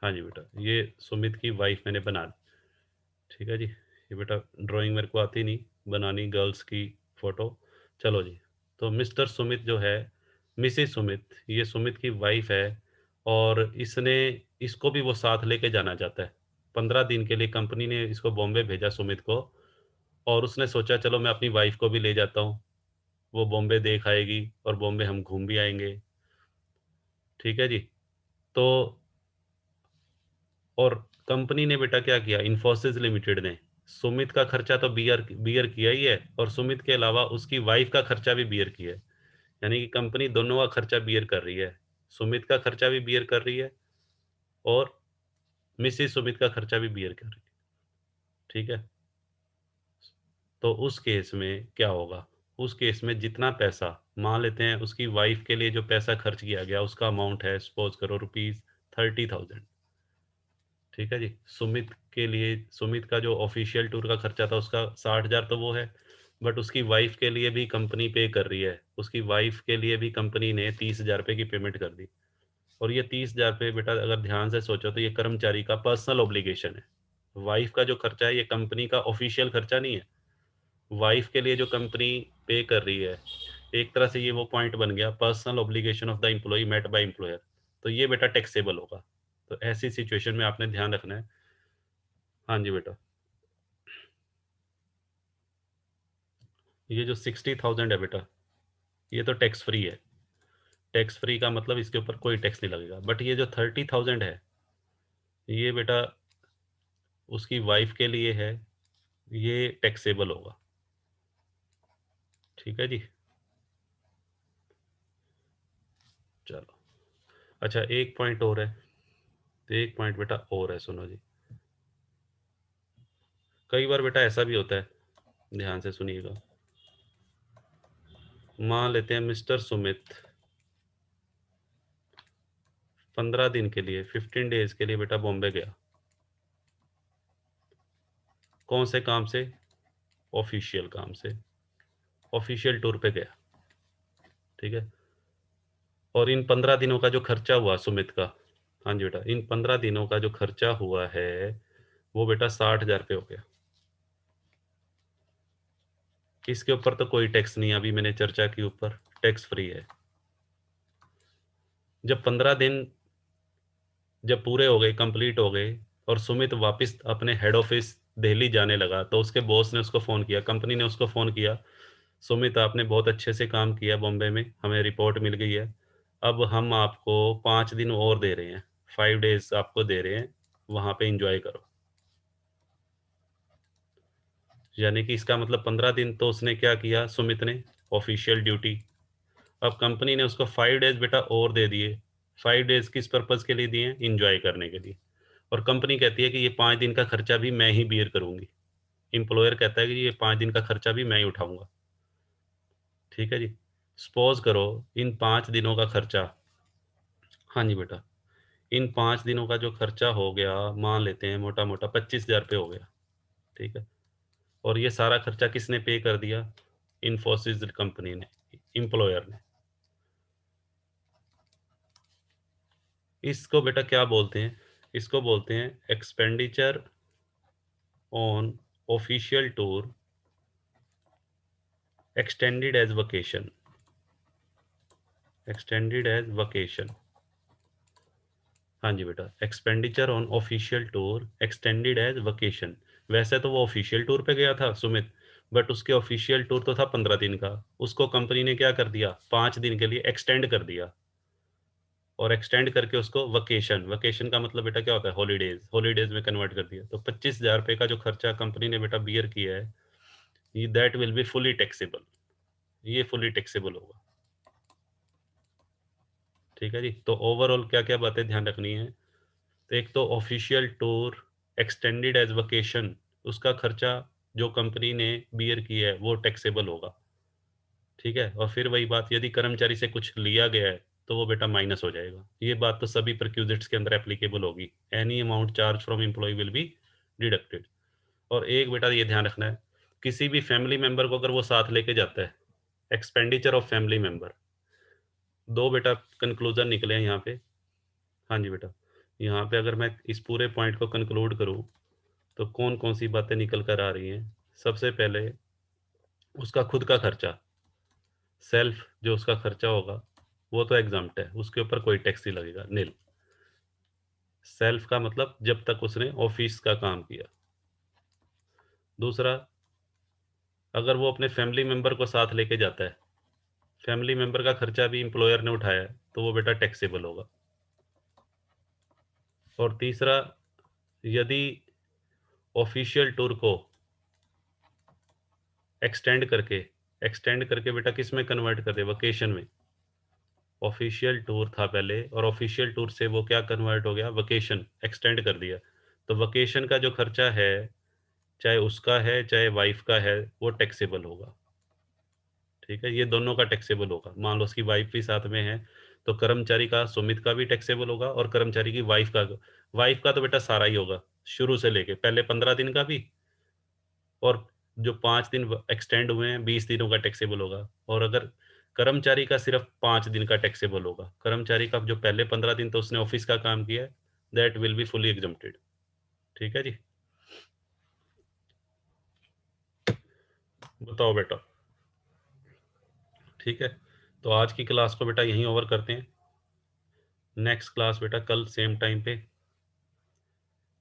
हाँ जी बेटा, ये सुमित की वाइफ मैंने बना दी। ठीक है जी, ये बेटा ड्राइंग मेरे को आती नहीं बनानी गर्ल्स की फ़ोटो। चलो जी, तो मिस्टर सुमित जो है, मिसेस सुमित, ये सुमित की वाइफ है, और इसने, इसको भी वो साथ लेके जाना चाहता है। 15 दिन के लिए कंपनी ने इसको बॉम्बे भेजा सुमित को, और उसने सोचा चलो मैं अपनी वाइफ को भी ले जाता हूँ, वो बॉम्बे देख आएगी और बॉम्बे हम घूम भी आएंगे। ठीक है जी, तो और कंपनी ने बेटा क्या किया, इन्फोसिस लिमिटेड ने, सुमित का खर्चा तो बियर बियर किया ही है, और सुमित के अलावा उसकी वाइफ का खर्चा भी बियर किया है। यानी कि कंपनी दोनों का खर्चा बियर कर रही है, सुमित का खर्चा भी बियर कर रही है, और मिसिस सुमित का खर्चा भी बियर कर रही है। ठीक है, तो उस केस में क्या होगा? उस केस में जितना पैसा, मान लेते हैं उसकी वाइफ के लिए जो पैसा खर्च किया गया उसका अमाउंट है, सपोज करो ₹30,000। ठीक है जी, सुमित के लिए, सुमित का जो ऑफिशियल टूर का खर्चा था उसका 60,000 तो वो है, बट उसकी वाइफ के लिए भी कंपनी पे कर रही है, उसकी वाइफ के लिए भी कंपनी ने 30,000 रुपये की पेमेंट कर दी। और ये 30,000 रुपये बेटा अगर ध्यान से सोचो तो ये कर्मचारी का पर्सनल ऑब्लिगेशन है। वाइफ का जो खर्चा है ये कंपनी का ऑफिशियल खर्चा नहीं है, वाइफ के लिए जो कंपनी पे कर रही है, एक तरह से ये वो पॉइंट बन गया, personal obligation of the employee met by employer. तो ये बेटा टैक्सेबल होगा। तो ऐसी सिचुएशन में आपने ध्यान रखना है। हाँ जी बेटा, ये जो 60,000 है बेटा, ये तो टैक्स फ्री है। टैक्स फ्री का मतलब इसके ऊपर कोई टैक्स नहीं लगेगा, बट ये जो 30,000 है, ये बेटा उसकी वाइफ के लिए है, ये टैक्सेबल होगा। ठीक है जी, चलो। अच्छा, एक पॉइंट और है, एक पॉइंट बेटा और है, सुनो जी। कई बार बेटा ऐसा भी होता है ध्यान से सुनिएगा। मान लेते हैं मिस्टर सुमित 15 दिन के लिए, 15 डेज के लिए बेटा बॉम्बे गया। कौन से काम से? ऑफिशियल काम से, ऑफिशियल टूर पे गया। ठीक है। और इन 15 दिनों का जो खर्चा हुआ सुमित का, हाँ जी बेटा, इन 15 दिनों का जो खर्चा हुआ है वो बेटा 60,000 रुपये हो गया। इसके ऊपर तो कोई टैक्स नहीं है, अभी मैंने चर्चा की ऊपर टैक्स फ्री है। जब 15 दिन जब पूरे हो गए, कंप्लीट हो गए, और सुमित वापस अपने हेड ऑफिस दिल्ली जाने लगा, तो उसके बॉस ने उसको फ़ोन किया, कंपनी ने उसको फ़ोन किया, सुमित आपने बहुत अच्छे से काम किया बॉम्बे में, हमें रिपोर्ट मिल गई है, अब हम आपको 5 दिन और दे रहे हैं, 5 डेज आपको दे रहे हैं, वहाँ पे इंजॉय करो। यानी कि इसका मतलब 15 दिन तो उसने क्या किया सुमित ने, ऑफिशियल ड्यूटी। अब कंपनी ने उसको 5 डेज बेटा और दे दिए। 5 डेज किस पर्पज़ के लिए दिए? इंजॉय करने के लिए। और कंपनी कहती है कि ये 5 दिन का खर्चा भी मैं ही बियर करूंगी। एम्प्लॉयर कहता है कि ये 5 दिन का खर्चा भी मैं ही उठाऊंगा। ठीक है जी। सपोज करो इन 5 दिनों का खर्चा, हाँ जी बेटा, इन 5 दिनों का जो खर्चा हो गया, मान लेते हैं मोटा मोटा 25,000 रुपये हो गया। ठीक है। और ये सारा खर्चा किसने पे कर दिया? इन्फोसिस कंपनी ने, एम्प्लॉयर ने। इसको बेटा क्या बोलते हैं? इसको बोलते हैं expenditure on official tour extended as vacation. Extended as vacation, हाँ जी बेटा, expenditure on official tour extended as vacation. वैसे तो वो ऑफिशियल टूर पे गया था सुमित, बट उसके ऑफिशियल टूर तो था 15 दिन का, उसको कंपनी ने क्या कर दिया, 5 दिन के लिए एक्सटेंड कर दिया। और एक्सटेंड करके उसको वकेशन, वकेशन का मतलब बेटा क्या होता है? हॉलीडेज, हॉलीडेज में कन्वर्ट कर दिया। तो 25,000 रुपये का जो खर्चा कंपनी ने बेटा बियर किया है, ये that will be fully taxable. ये फुली टैक्सेबल होगा। ठीक है जी। तो ओवरऑल क्या क्या बातें ध्यान रखनी है? तो एक तो official tour extended as vacation, उसका खर्चा जो कंपनी ने बियर किया है वो टैक्सेबल होगा। ठीक है। और फिर वही बात, यदि कर्मचारी से कुछ लिया गया है तो वो बेटा माइनस हो जाएगा। ये बात तो सभी प्रक्यूजिट्स के अंदर एप्लीकेबल होगी। Any amount charge from employ will be deducted. और एक बेटा ये ध्यान रखना है, किसी भी फैमिली मेंबर को अगर वो साथ लेके जाता है, एक्सपेंडिचर ऑफ फैमिली मेंबर, दो बेटा कंक्लूजन निकले हैं यहाँ पे। हाँ जी बेटा, यहाँ पे अगर मैं इस पूरे पॉइंट को कंक्लूड करूँ तो कौन कौन सी बातें निकल कर आ रही हैं? सबसे पहले उसका खुद का खर्चा, सेल्फ जो उसका खर्चा होगा वो तो एग्जाम्प्ट है, उसके ऊपर कोई टैक्स नहीं लगेगा, नील। सेल्फ का मतलब जब तक उसने ऑफिस का काम किया। दूसरा, अगर वो अपने फैमिली मेंबर को साथ लेके जाता है, फैमिली मेंबर का खर्चा भी एम्प्लॉयर ने उठाया है, तो वो बेटा टैक्सेबल होगा। और तीसरा, यदि ऑफिशियल टूर को एक्सटेंड करके, एक्सटेंड करके बेटा किस में कन्वर्ट कर दे? वकेशन में। ऑफिशियल टूर था पहले और ऑफिशियल टूर से वो क्या कन्वर्ट हो गया? वकेशन, एक्सटेंड कर दिया। तो वकेशन का जो खर्चा है, चाहे उसका है चाहे वाइफ का है, वो टैक्सेबल होगा। ठीक है। ये दोनों का टैक्सेबल होगा। मान लो उसकी वाइफ भी साथ में है, तो कर्मचारी का, सुमित का भी टैक्सेबल होगा, और कर्मचारी की वाइफ का तो बेटा सारा ही होगा, शुरू से लेके पहले 15 दिन का भी, और जो 5 दिन एक्सटेंड हुए हैं 20 दिनों का टैक्सेबल होगा। और अगर कर्मचारी का सिर्फ 5 दिन का टैक्सेबल होगा, कर्मचारी का जो पहले 15 दिन तो उसने ऑफिस का काम किया है, that will be fully exempted. ठीक है जी। बताओ बेटा। ठीक है। तो आज की क्लास को बेटा यहीं ओवर करते हैं। नेक्स्ट क्लास बेटा कल सेम टाइम पे।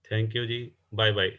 थैंक यू जी। Bye bye.